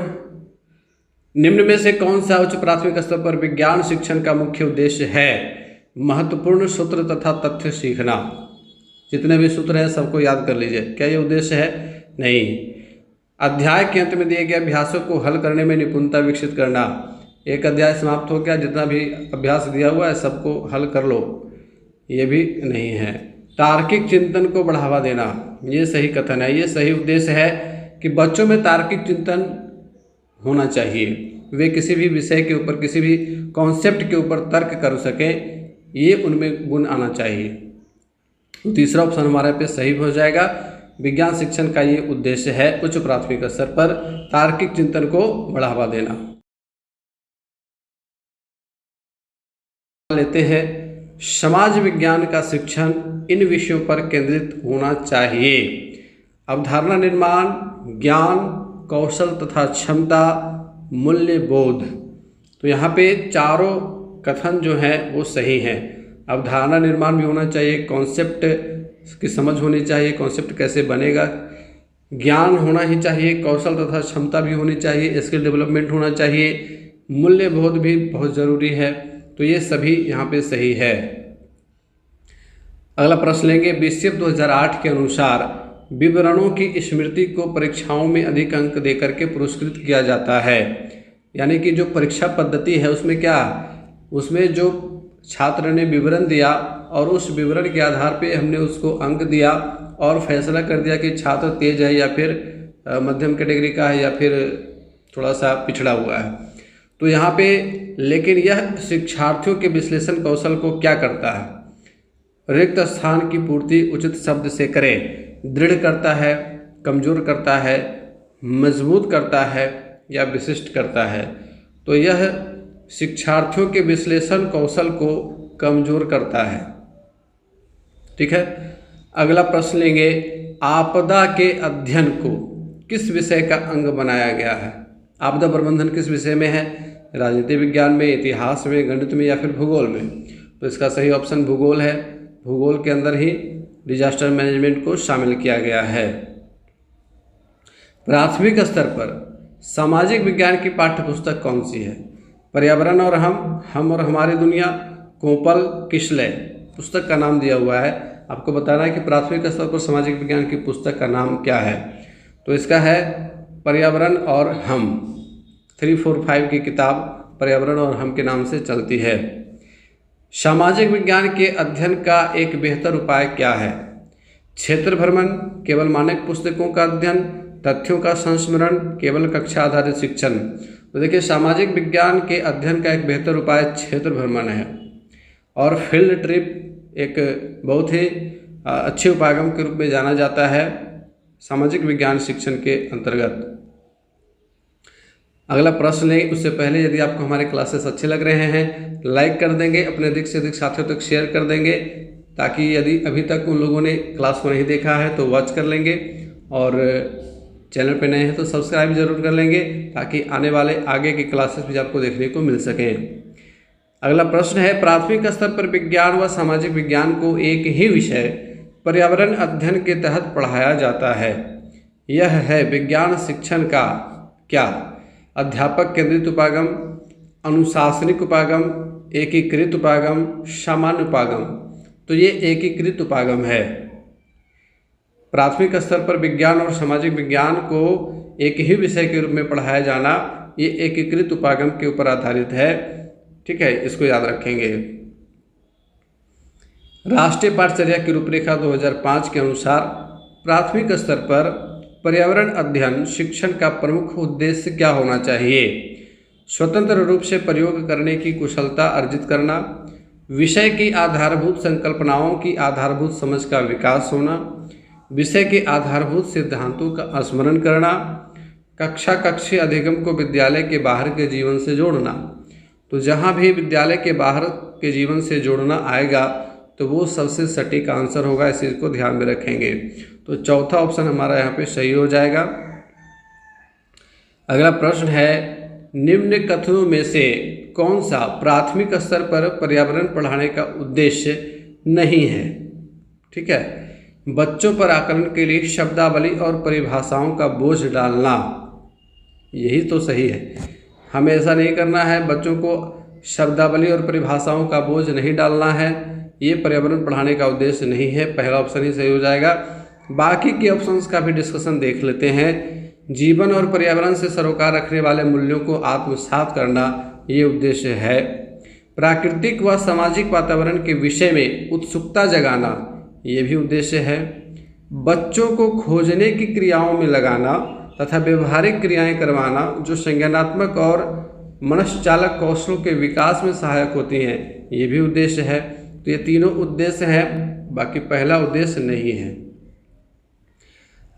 S1: निम्न में से कौन सा उच्च प्राथमिक स्तर पर विज्ञान शिक्षण का मुख्य उद्देश्य है? महत्वपूर्ण सूत्र तथा तथ्य सीखना। जितने भी सूत्र हैं सबको याद कर लीजिए। क्या ये उद्देश्य है? नहीं। अध्याय के अंत में दिए गए अभ्यासों को हल करने में निपुणता विकसित करना। एक अध्याय समाप्त हो गया, जितना भी अभ्यास दिया हुआ है सबको हल कर लो, ये भी नहीं है। तार्किक चिंतन को बढ़ावा देना, ये सही कथन है, ये सही उद्देश्य है कि बच्चों में तार्किक चिंतन होना चाहिए, वे किसी भी विषय के ऊपर, किसी भी कॉन्सेप्ट के ऊपर तर्क कर सकें, ये उनमें गुण आना चाहिए। तो तीसरा ऑप्शन हमारे पे सही हो जाएगा। विज्ञान शिक्षण का ये उद्देश्य है, उच्च प्राथमिक स्तर पर तार्किक चिंतन को बढ़ावा देना। लेते हैं, समाज विज्ञान का शिक्षण इन विषयों पर केंद्रित होना चाहिए। अवधारणा निर्माण, ज्ञान, कौशल तथा क्षमता, मूल्य बोध। तो यहाँ पे चारों कथन जो हैं वो सही हैं। अवधारणा निर्माण भी होना चाहिए, कॉन्सेप्ट की समझ होनी चाहिए, कॉन्सेप्ट कैसे बनेगा, ज्ञान होना ही चाहिए, कौशल तथा क्षमता भी होनी चाहिए, स्किल डेवलपमेंट होना चाहिए, मूल्य बोध भी बहुत ज़रूरी है। तो ये सभी यहाँ पे सही है। अगला प्रश्न लेंगे। बीसीएफ 2008 के अनुसार विवरणों की स्मृति को परीक्षाओं में अधिक अंक देकर के पुरस्कृत किया जाता है। यानी कि जो परीक्षा पद्धति है उसमें क्या, उसमें जो छात्र ने विवरण दिया और उस विवरण के आधार पे हमने उसको अंक दिया और फैसला कर दिया कि छात्र तेज है या फिर मध्यम कैटेगरी का है या फिर थोड़ा सा पिछड़ा हुआ है। तो यहाँ पे लेकिन यह शिक्षार्थियों के विश्लेषण कौशल को क्या करता है? रिक्त स्थान की पूर्ति उचित शब्द से करें, दृढ़ करता है, कमजोर करता है, मजबूत करता है या विशिष्ट करता है। तो यह शिक्षार्थियों के विश्लेषण कौशल को कमजोर करता है। ठीक है। अगला प्रश्न लेंगे। आपदा के अध्ययन को किस विषय का अंग बनाया गया है? आपदा प्रबंधन किस विषय में है? राजनीति विज्ञान में, इतिहास में, गणित में या फिर भूगोल में? तो इसका सही ऑप्शन भूगोल है। भूगोल के अंदर ही डिजास्टर मैनेजमेंट को शामिल किया गया है। प्राथमिक स्तर पर सामाजिक विज्ञान की पाठ्य पुस्तक कौन सी है? पर्यावरण और हम और हमारी दुनिया, कोपल किशले पुस्तक का नाम दिया हुआ है। आपको बताना है कि प्राथमिक स्तर पर सामाजिक विज्ञान की पुस्तक का नाम क्या है। तो इसका है पर्यावरण और हम। 345 की किताब पर्यावरण और हम के नाम से चलती है। सामाजिक विज्ञान के अध्ययन का एक बेहतर उपाय क्या है? क्षेत्र भ्रमण, केवल मानक पुस्तकों का अध्ययन, तथ्यों का संस्मरण, केवल कक्षा आधारित शिक्षण। तो देखिए, सामाजिक विज्ञान के अध्ययन का एक बेहतर उपाय क्षेत्र भ्रमण है और फील्ड ट्रिप एक बहुत ही अच्छे उपागम के रूप में जाना जाता है सामाजिक विज्ञान शिक्षण के अंतर्गत। अगला प्रश्न है, उससे पहले यदि आपको हमारे क्लासेस अच्छे लग रहे हैं लाइक कर देंगे, अपने अधिक से अधिक साथियों तक शेयर कर देंगे, ताकि यदि अभी तक उन लोगों ने क्लास को नहीं देखा है तो वॉच कर लेंगे और चैनल पे नए हैं तो सब्सक्राइब जरूर कर लेंगे, ताकि आने वाले आगे की क्लासेस भी आपको देखने को मिल सकें। अगला प्रश्न है, प्राथमिक स्तर पर विज्ञान व सामाजिक विज्ञान को एक ही विषय पर्यावरण अध्ययन के तहत पढ़ाया जाता है। यह है विज्ञान शिक्षण का क्या? अध्यापक केंद्रित उपागम, अनुशासनिक उपागम, एकीकृत उपागम, सामान्य उपागम। तो ये एकीकृत उपागम है। प्राथमिक स्तर पर विज्ञान और सामाजिक विज्ञान को एक ही विषय के रूप में पढ़ाया जाना, ये एकीकृत उपागम के ऊपर आधारित है। ठीक है, इसको याद रखेंगे। राष्ट्रीय पाठचर्या की रूपरेखा 2005 के अनुसार प्राथमिक स्तर पर पर्यावरण अध्ययन शिक्षण का प्रमुख उद्देश्य क्या होना चाहिए? स्वतंत्र रूप से प्रयोग करने की कुशलता अर्जित करना, विषय की आधारभूत संकल्पनाओं की आधारभूत समझ का विकास होना, विषय के आधारभूत सिद्धांतों का स्मरण करना, कक्षा कक्षीय अधिगम को विद्यालय के बाहर के जीवन से जोड़ना। तो जहाँ भी विद्यालय के बाहर के जीवन से जोड़ना आएगा तो वो सबसे सटीक आंसर होगा, इस चीज़ को ध्यान में रखेंगे। तो चौथा ऑप्शन हमारा यहाँ पे सही हो जाएगा। अगला प्रश्न है, निम्न कथनों में से कौन सा प्राथमिक स्तर पर पर्यावरण पढ़ाने का उद्देश्य नहीं है? ठीक है, बच्चों पर आकलन के लिए शब्दावली और परिभाषाओं का बोझ डालना, यही तो सही है। हमें ऐसा नहीं करना है, बच्चों को शब्दावली और परिभाषाओं का बोझ नहीं डालना है, ये पर्यावरण पढ़ाने का उद्देश्य नहीं है। पहला ऑप्शन ही सही हो जाएगा। बाकी के ऑप्शंस का भी डिस्कशन देख लेते हैं। जीवन और पर्यावरण से सरोकार रखने वाले मूल्यों को आत्मसात करना, ये उद्देश्य है। प्राकृतिक व सामाजिक वातावरण के विषय में उत्सुकता जगाना, ये भी उद्देश्य है। बच्चों को खोजने की क्रियाओं में लगाना तथा व्यवहारिक क्रियाएं करवाना जो संज्ञानात्मक और मनश्चालक कौशलों के विकास में सहायक होती हैं, ये भी उद्देश्य है। तो ये तीनों उद्देश्य हैं, बाकी पहला उद्देश्य नहीं है।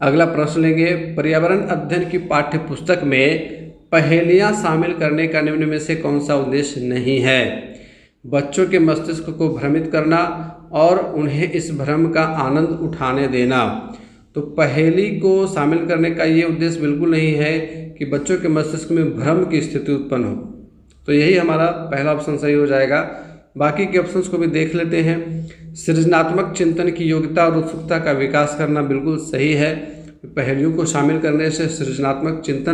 S1: अगला प्रश्न लेंगे, पर्यावरण अध्ययन की पाठ्य पुस्तक में पहेलियां शामिल करने का निम्न में से कौन सा उद्देश्य नहीं है? बच्चों के मस्तिष्क को भ्रमित करना और उन्हें इस भ्रम का आनंद उठाने देना। तो पहेली को शामिल करने का ये उद्देश्य बिल्कुल नहीं है कि बच्चों के मस्तिष्क में भ्रम की स्थिति उत्पन्न हो। तो यही हमारा पहला ऑप्शन सही हो जाएगा। बाकी के ऑप्शंस को भी देख लेते हैं। सृजनात्मक चिंतन की योग्यता और उत्सुकता का विकास करना बिल्कुल सही है। पहेलियों को शामिल करने से सृजनात्मक चिंतन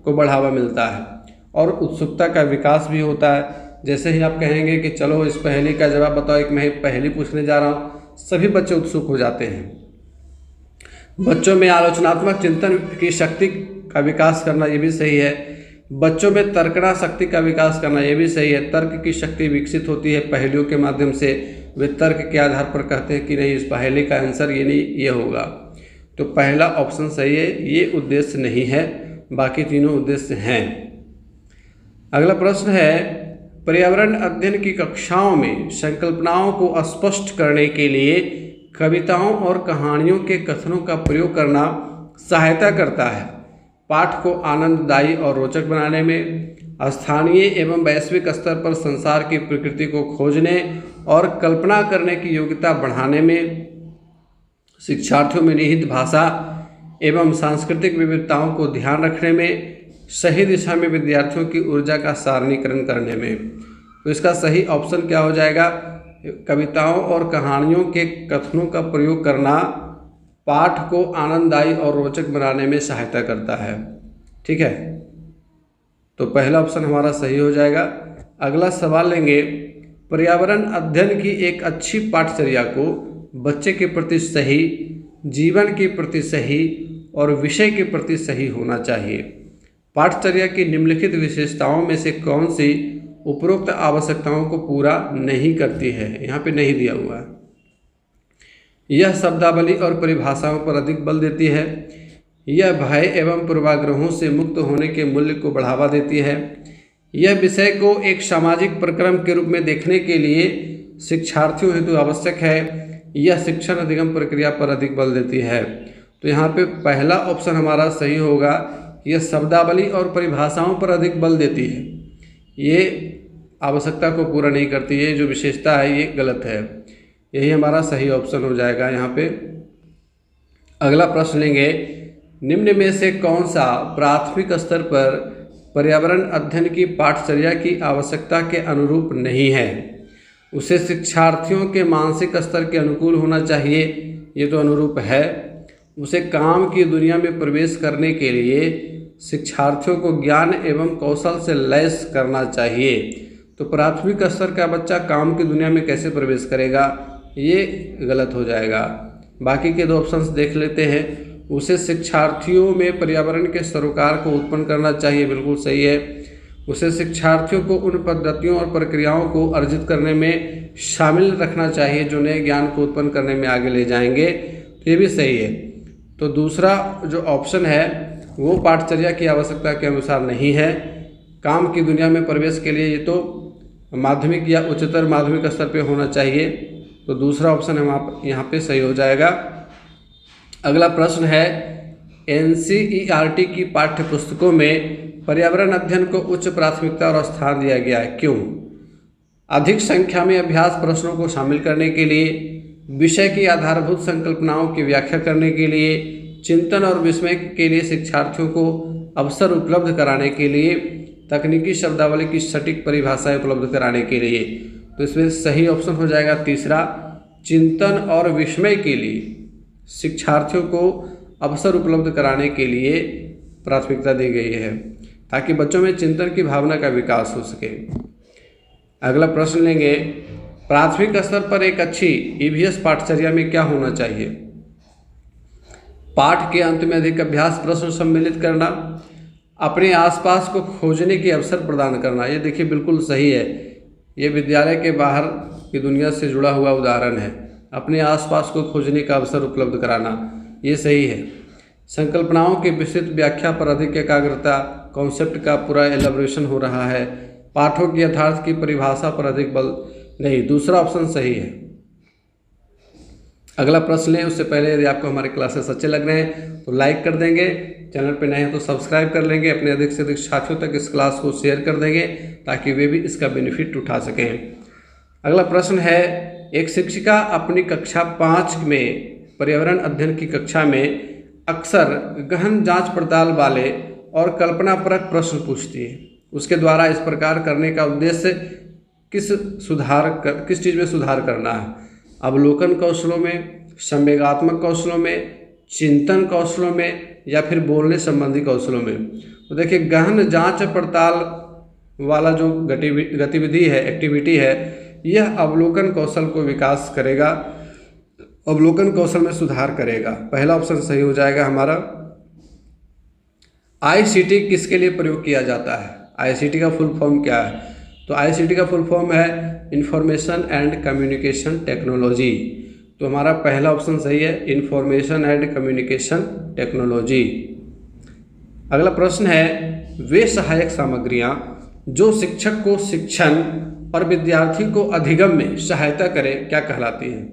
S1: को बढ़ावा मिलता है और उत्सुकता का विकास भी होता है। जैसे ही आप कहेंगे कि चलो इस पहेली का जवाब बताओ, एक मैं पहेली पूछने जा रहा हूँ, सभी बच्चे उत्सुक हो जाते हैं। बच्चों में आलोचनात्मक चिंतन की शक्ति का विकास करना, ये भी सही है। बच्चों में तर्कना शक्ति का विकास करना, ये भी सही है। तर्क की शक्ति विकसित होती है पहेलियों के माध्यम से। वे तर्क के आधार पर कहते हैं कि नहीं, इस पहेली का आंसर ये नहीं, ये होगा। तो पहला ऑप्शन सही है, ये उद्देश्य नहीं है, बाकी तीनों उद्देश्य हैं। अगला प्रश्न है, पर्यावरण अध्ययन की कक्षाओं में संकल्पनाओं को स्पष्ट करने के लिए कविताओं और कहानियों के कथनों का प्रयोग करना सहायता करता है। पाठ को आनंददायी और रोचक बनाने में, स्थानीय एवं वैश्विक स्तर पर संसार की प्रकृति को खोजने और कल्पना करने की योग्यता बढ़ाने में, शिक्षार्थियों में निहित भाषा एवं सांस्कृतिक विविधताओं को ध्यान रखने में, सही दिशा में विद्यार्थियों की ऊर्जा का सारणीकरण करने में। तो इसका सही ऑप्शन क्या हो जाएगा? कविताओं और कहानियों के कथनों का प्रयोग करना पाठ को आनंददायी और रोचक बनाने में सहायता करता है। ठीक है, तो पहला ऑप्शन हमारा सही हो जाएगा। अगला सवाल लेंगे, पर्यावरण अध्ययन की एक अच्छी पाठचर्या को बच्चे के प्रति सही, जीवन के प्रति सही और विषय के प्रति सही होना चाहिए। पाठचर्या की निम्नलिखित विशेषताओं में से कौन सी उपरोक्त आवश्यकताओं को पूरा नहीं करती है? यहाँ पे नहीं दिया हुआ है। यह शब्दावली और परिभाषाओं पर अधिक बल देती है। यह भय एवं पूर्वाग्रहों से मुक्त होने के मूल्य को बढ़ावा देती है। यह विषय को एक सामाजिक प्रक्रम के रूप में देखने के लिए शिक्षार्थियों हेतु आवश्यक है। यह शिक्षण अधिगम प्रक्रिया पर अधिक बल देती है। तो यहाँ पे पहला ऑप्शन हमारा सही होगा, यह शब्दावली और परिभाषाओं पर अधिक बल देती है। ये आवश्यकता को पूरा नहीं करती है, जो विशेषता है ये गलत है। यही हमारा सही ऑप्शन हो जाएगा यहाँ पे। अगला प्रश्न लेंगे, निम्न में से कौन सा प्राथमिक स्तर पर पर्यावरण अध्ययन की पाठचर्या की आवश्यकता के अनुरूप नहीं है? उसे शिक्षार्थियों के मानसिक स्तर के अनुकूल होना चाहिए, ये तो अनुरूप है। उसे काम की दुनिया में प्रवेश करने के लिए शिक्षार्थियों को ज्ञान एवं कौशल से लैस करना चाहिए। तो प्राथमिक स्तर का बच्चा काम की दुनिया में कैसे प्रवेश करेगा? ये गलत हो जाएगा। बाकी के दो ऑप्शंस देख लेते हैं। उसे शिक्षार्थियों में पर्यावरण के सरोकार को उत्पन्न करना चाहिए, बिल्कुल सही है। उसे शिक्षार्थियों को उन पद्धतियों और प्रक्रियाओं को अर्जित करने में शामिल रखना चाहिए जो नए ज्ञान को उत्पन्न करने में आगे ले जाएंगे, तो ये भी सही है। तो दूसरा जो ऑप्शन है वो पाठचर्या की आवश्यकता के अनुसार नहीं है। काम की दुनिया में प्रवेश के लिए ये तो माध्यमिक या उच्चतर माध्यमिक स्तर पे होना चाहिए। तो दूसरा ऑप्शन हम यहाँ पे सही हो जाएगा। अगला प्रश्न है, एनसीईआरटी की पाठ्य पुस्तकों में पर्यावरण अध्ययन को उच्च प्राथमिकता और स्थान दिया गया है, क्यों? अधिक संख्या में अभ्यास प्रश्नों को शामिल करने के लिए, विषय की आधारभूत संकल्पनाओं की व्याख्या करने के लिए, चिंतन और विस्मय के लिए शिक्षार्थियों को अवसर उपलब्ध कराने के लिए, तकनीकी शब्दावली की सटीक परिभाषाएं उपलब्ध कराने के लिए। तो इसमें सही ऑप्शन हो जाएगा तीसरा, चिंतन और विस्मय के लिए शिक्षार्थियों को अवसर उपलब्ध कराने के लिए प्राथमिकता दी गई है, ताकि बच्चों में चिंतन की भावना का विकास हो सके। अगला प्रश्न लेंगे, प्राथमिक स्तर पर एक अच्छी ईवीएस पाठचर्या में क्या होना चाहिए? पाठ के अंत में अधिक अभ्यास प्रश्न सम्मिलित करना, अपने आसपास को खोजने के अवसर प्रदान करना। ये देखिए बिल्कुल सही है, ये विद्यालय के बाहर की दुनिया से जुड़ा हुआ उदाहरण है। अपने आसपास को खोजने का अवसर उपलब्ध कराना, ये सही है। संकल्पनाओं की विस्तृत व्याख्या पर अधिक एकाग्रता, कॉन्सेप्ट का पूरा एलाबोरेशन हो रहा है। पाठों की यथार्थ की परिभाषा पर अधिक बल नहीं, दूसरा ऑप्शन सही है। अगला प्रश्न लें उससे पहले यदि आपको हमारे क्लासेस अच्छे लग रहे हैं तो लाइक कर देंगे, चैनल पर नए हैं तो सब्सक्राइब कर लेंगे, अपने अधिक से अधिक साथियों तक इस क्लास को शेयर कर देंगे ताकि वे भी इसका बेनिफिट उठा सकें। अगला प्रश्न है, एक शिक्षिका अपनी कक्षा 5 में पर्यावरण अध्ययन की कक्षा में अक्सर गहन जांच पड़ताल वाले और कल्पनापरक प्रश्न पूछती है। उसके द्वारा इस प्रकार करने का उद्देश्य किस चीज़ में सुधार करना है? अवलोकन कौशलों में, संवेगात्मक कौशलों में, चिंतन कौशलों में, या फिर बोलने संबंधी कौशलों में? तो देखिए, गहन जांच पड़ताल वाला जो गतिविधि है, एक्टिविटी है, यह अवलोकन कौशल को विकास करेगा, अवलोकन कौशल में सुधार करेगा। पहला ऑप्शन सही हो जाएगा हमारा। आईसीटी किसके लिए प्रयोग किया जाता है? आईसीटी का फुल फॉर्म क्या है? तो आईसीटी का फुल फॉर्म है इंफॉर्मेशन एंड कम्युनिकेशन टेक्नोलॉजी। तो हमारा पहला ऑप्शन सही है, इंफॉर्मेशन एंड कम्युनिकेशन टेक्नोलॉजी। अगला प्रश्न है, वे सहायक सामग्रियां जो शिक्षक को शिक्षण और विद्यार्थी को अधिगम में सहायता करें क्या कहलाती हैं?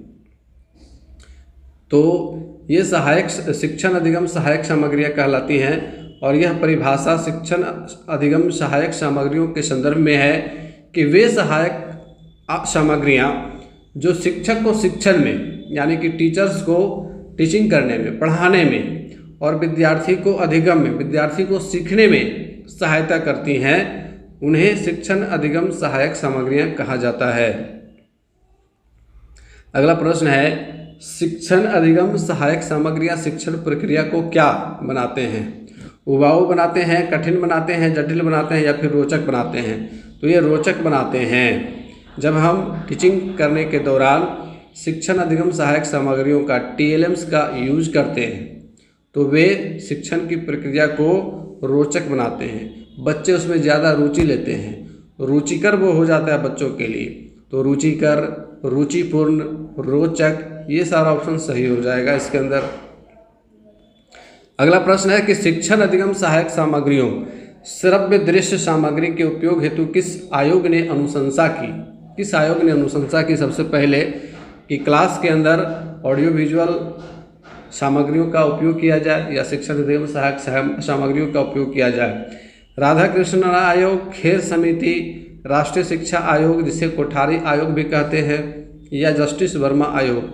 S1: तो ये शिक्षण अधिगम सहायक सामग्रियां कहलाती हैं, और यह परिभाषा शिक्षण अधिगम सहायक सामग्रियों के संदर्भ में है कि वे सहायक सामग्रियां जो शिक्षक को शिक्षण में, यानी कि टीचर्स को टीचिंग करने में, पढ़ाने में, और विद्यार्थी को अधिगम में, विद्यार्थी को सीखने में सहायता करती हैं, उन्हें शिक्षण अधिगम सहायक सामग्रियां कहा जाता है। अगला प्रश्न है, शिक्षण अधिगम सहायक सामग्रियां शिक्षण प्रक्रिया को क्या बनाते हैं? उबाऊ बनाते हैं, कठिन बनाते हैं, जटिल बनाते हैं, या फिर रोचक बनाते हैं? तो ये रोचक बनाते हैं। जब हम टीचिंग करने के दौरान शिक्षण अधिगम सहायक सामग्रियों का, TLMs का यूज करते हैं, तो वे शिक्षण की प्रक्रिया को रोचक बनाते हैं। बच्चे उसमें ज़्यादा रुचि लेते हैं, रुचिकर वो हो जाता है बच्चों के लिए। तो रुचिकर, रुचिपूर्ण, रोचक, ये सारा ऑप्शन सही हो जाएगा इसके अंदर। अगला प्रश्न है कि शिक्षण अधिगम सहायक सामग्रियों श्रव्य दृश्य सामग्री के उपयोग हेतु किस आयोग ने अनुशंसा की? किस आयोग ने अनुशंसा की? सबसे पहले कि क्लास के अंदर ऑडियो विजुअल सामग्रियों का उपयोग किया जाए या शिक्षण अधिगम सहायक सामग्रियों का उपयोग किया जाए। राधा कृष्णन आयोग, खेर समिति, राष्ट्रीय शिक्षा आयोग जिसे कोठारी आयोग भी कहते हैं, या जस्टिस वर्मा आयोग?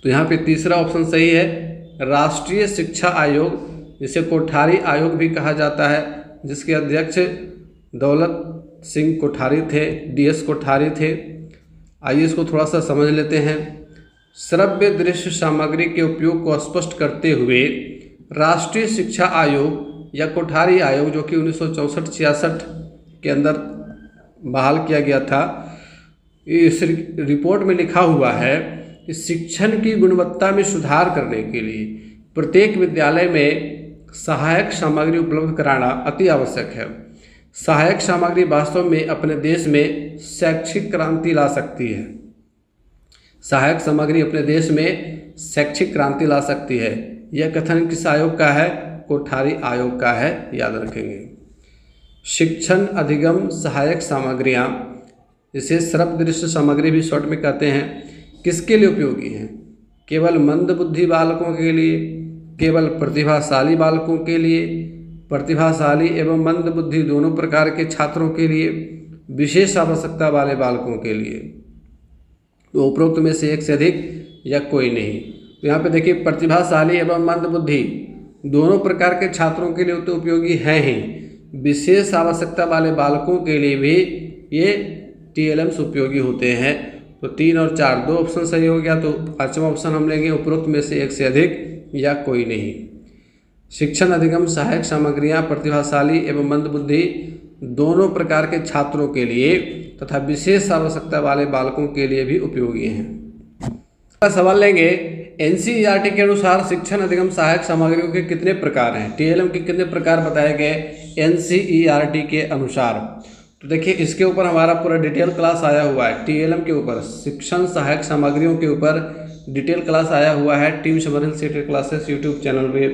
S1: तो यहाँ पे तीसरा ऑप्शन सही है, राष्ट्रीय शिक्षा आयोग जिसे कोठारी आयोग भी कहा जाता है, जिसके अध्यक्ष दौलत सिंह कोठारी थे, DS कोठारी थे। आइए इसको थोड़ा सा समझ लेते हैं। श्रव्य दृश्य सामग्री के उपयोग को स्पष्ट करते हुए राष्ट्रीय शिक्षा आयोग या कोठारी आयोग, जो कि 1964-66 के अंदर बहाल किया गया था, इस रिपोर्ट में लिखा हुआ है कि शिक्षण की गुणवत्ता में सुधार करने के लिए प्रत्येक विद्यालय में सहायक सामग्री उपलब्ध कराना अति आवश्यक है। सहायक सामग्री वास्तव में अपने देश में शैक्षिक क्रांति ला सकती है। सहायक सामग्री अपने देश में शैक्षिक क्रांति ला सकती है। यह कथन किस आयोग का है? कोठारी आयोग का है, याद रखेंगे। शिक्षण अधिगम सहायक सामग्रियाँ, इसे श्रव्य दृश्य सामग्री भी शॉर्ट में कहते हैं, किसके लिए उपयोगी हैं? केवल मंदबुद्धि बालकों के लिए, केवल प्रतिभाशाली बालकों के लिए, प्रतिभाशाली एवं मंदबुद्धि दोनों प्रकार के छात्रों के लिए, विशेष आवश्यकता वाले बालकों के लिए। तो उपरोक्त में से एक से अधिक या कोई नहीं। तो यहाँ पे देखिए प्रतिभाशाली एवं मंदबुद्धि दोनों प्रकार के छात्रों के लिए तो उपयोगी है ही, विशेष आवश्यकता वाले बालकों के लिए भी ये TLMs उपयोगी होते हैं। तो 3 और 4 दो ऑप्शन सही हो गया। तो 5वां ऑप्शन हम लेंगे उपरोक्त में से एक से अधिक या कोई नहीं। शिक्षण अधिगम सहायक सामग्रियाँ प्रतिभाशाली एवं मंदबुद्धि दोनों प्रकार के छात्रों के लिए तथा विशेष आवश्यकता वाले बालकों के लिए भी उपयोगी हैं। अगला सवाल लेंगे, NCERT के अनुसार शिक्षण अधिगम सहायक सामग्रियों के कितने प्रकार हैं? TLM के कितने प्रकार बताए गए NCERT के अनुसार? तो देखिए इसके ऊपर हमारा पूरा डिटेल क्लास आया हुआ है। TLM के ऊपर शिक्षण सहायक सामग्रियों के ऊपर डिटेल क्लास आया हुआ है team Summerhill seated classes YouTube channel पे,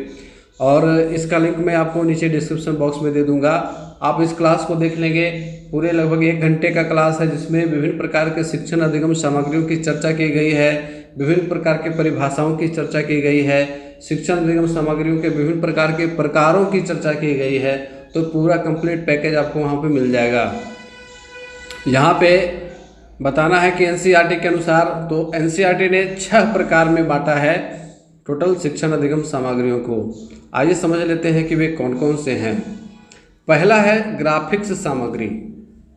S1: और इसका लिंक मैं आपको नीचे डिस्क्रिप्शन बॉक्स में दे दूंगा। आप इस क्लास को देख लेंगे। पूरे लगभग 1 घंटे का क्लास है जिसमें विभिन्न प्रकार के शिक्षण अधिगम सामग्रियों की चर्चा की गई है, विभिन्न प्रकार के परिभाषाओं की चर्चा की गई है, शिक्षण अधिगम सामग्रियों के विभिन्न प्रकार के प्रकारों की चर्चा की गई है। तो पूरा कंप्लीट पैकेज आपको वहाँ पे मिल जाएगा। यहाँ पे बताना है कि NCERT के अनुसार तो NCERT ने 6 प्रकार में बांटा है टोटल शिक्षण अधिगम सामग्रियों को। आइए समझ लेते हैं कि वे कौन कौन से हैं। पहला है ग्राफिक्स सामग्री।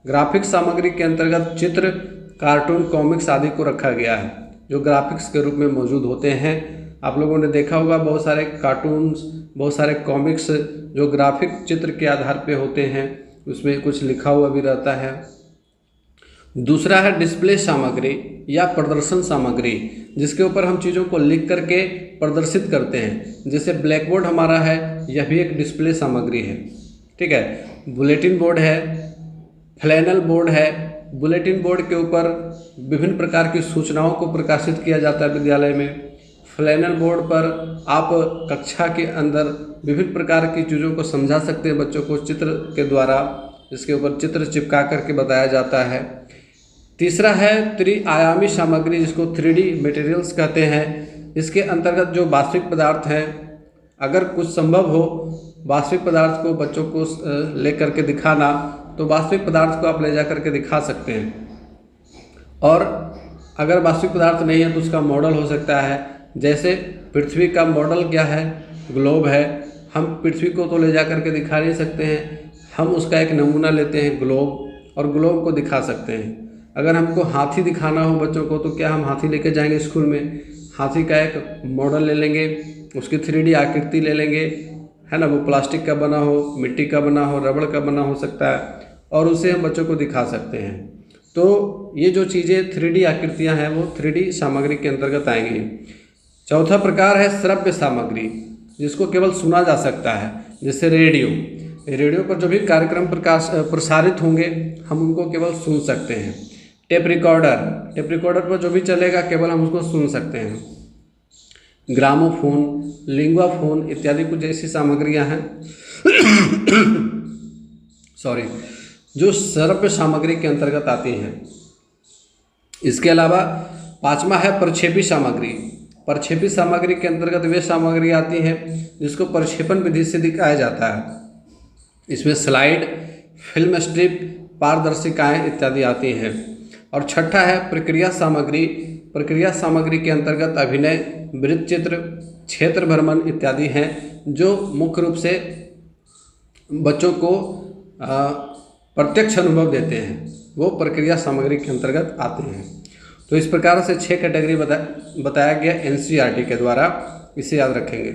S1: ग्राफिक्स सामग्री के अंतर्गत चित्र, कार्टून, कॉमिक्स आदि को रखा गया है जो ग्राफिक्स के रूप में मौजूद होते हैं। आप लोगों ने देखा होगा बहुत सारे कार्टून्स, बहुत सारे कॉमिक्स जो ग्राफिक चित्र के आधार पे होते हैं, उसमें कुछ लिखा हुआ भी रहता है। दूसरा है डिस्प्ले सामग्री या प्रदर्शन सामग्री, जिसके ऊपर हम चीज़ों को लिख करके प्रदर्शित करते हैं। जैसे ब्लैक बोर्ड हमारा है, यह भी एक डिस्प्ले सामग्री है। ठीक है, बुलेटिन बोर्ड है, फ्लैनल बोर्ड है। बुलेटिन बोर्ड के ऊपर विभिन्न प्रकार की सूचनाओं को प्रकाशित किया जाता है विद्यालय में। फ्लैनल बोर्ड पर आप कक्षा के अंदर विभिन्न प्रकार की चीज़ों को समझा सकते हैं बच्चों को चित्र के द्वारा, जिसके ऊपर चित्र चिपका करके बताया जाता है। तीसरा है त्रिआयामी सामग्री, जिसको 3D मटेरियल्स कहते हैं। इसके अंतर्गत जो वास्तविक पदार्थ हैं, अगर कुछ संभव हो वास्तविक पदार्थ को बच्चों को ले करके दिखाना, तो वास्तविक पदार्थ को आप ले जा करके दिखा सकते हैं। और अगर वास्तविक पदार्थ नहीं है तो उसका मॉडल हो सकता है। जैसे पृथ्वी का मॉडल क्या है? ग्लोब है। हम पृथ्वी को तो ले जा करके दिखा नहीं सकते हैं, हम उसका एक नमूना लेते हैं ग्लोब, और ग्लोब को दिखा सकते हैं। अगर हमको हाथी दिखाना हो बच्चों को तो क्या हम हाथी लेके जाएंगे स्कूल में? हाथी का एक मॉडल ले लेंगे, उसकी 3D आकृति ले लेंगे, है ना, वो प्लास्टिक का बना हो, मिट्टी का बना हो, रबड़ का बना हो सकता है, और उसे हम बच्चों को दिखा सकते हैं। तो ये जो चीज़ें 3D आकृतियाँ हैं वो 3D सामग्री के अंतर्गत आएंगी। चौथा प्रकार है श्रव्य सामग्री, जिसको केवल सुना जा सकता है। जैसे रेडियो पर जो भी कार्यक्रम प्रसारित होंगे हम उनको केवल सुन सकते हैं। टेप रिकॉर्डर पर जो भी चलेगा केवल हम उसको सुन सकते हैं। ग्रामोफोन, लिंगुआफोन इत्यादि कुछ ऐसी सामग्रियां हैं जो श्रव्य सामग्री के अंतर्गत आती हैं। इसके अलावा 5वां है प्रक्षेपी सामग्री। प्रक्षेपी सामग्री के अंतर्गत वे सामग्री आती हैं जिसको प्रक्षेपण विधि से दिखाया जाता है। इसमें स्लाइड, फिल्म स्ट्रिप, पारदर्शिकाएँ इत्यादि आती हैं। और छठा है प्रक्रिया सामग्री। प्रक्रिया सामग्री के अंतर्गत अभिनय, वृत्तचित्र, क्षेत्र भ्रमण इत्यादि हैं जो मुख्य रूप से बच्चों को प्रत्यक्ष अनुभव देते हैं, वो प्रक्रिया सामग्री के अंतर्गत आते हैं। तो इस प्रकार से 6 कैटेगरी बताया गया NCERT के द्वारा, इसे याद रखेंगे।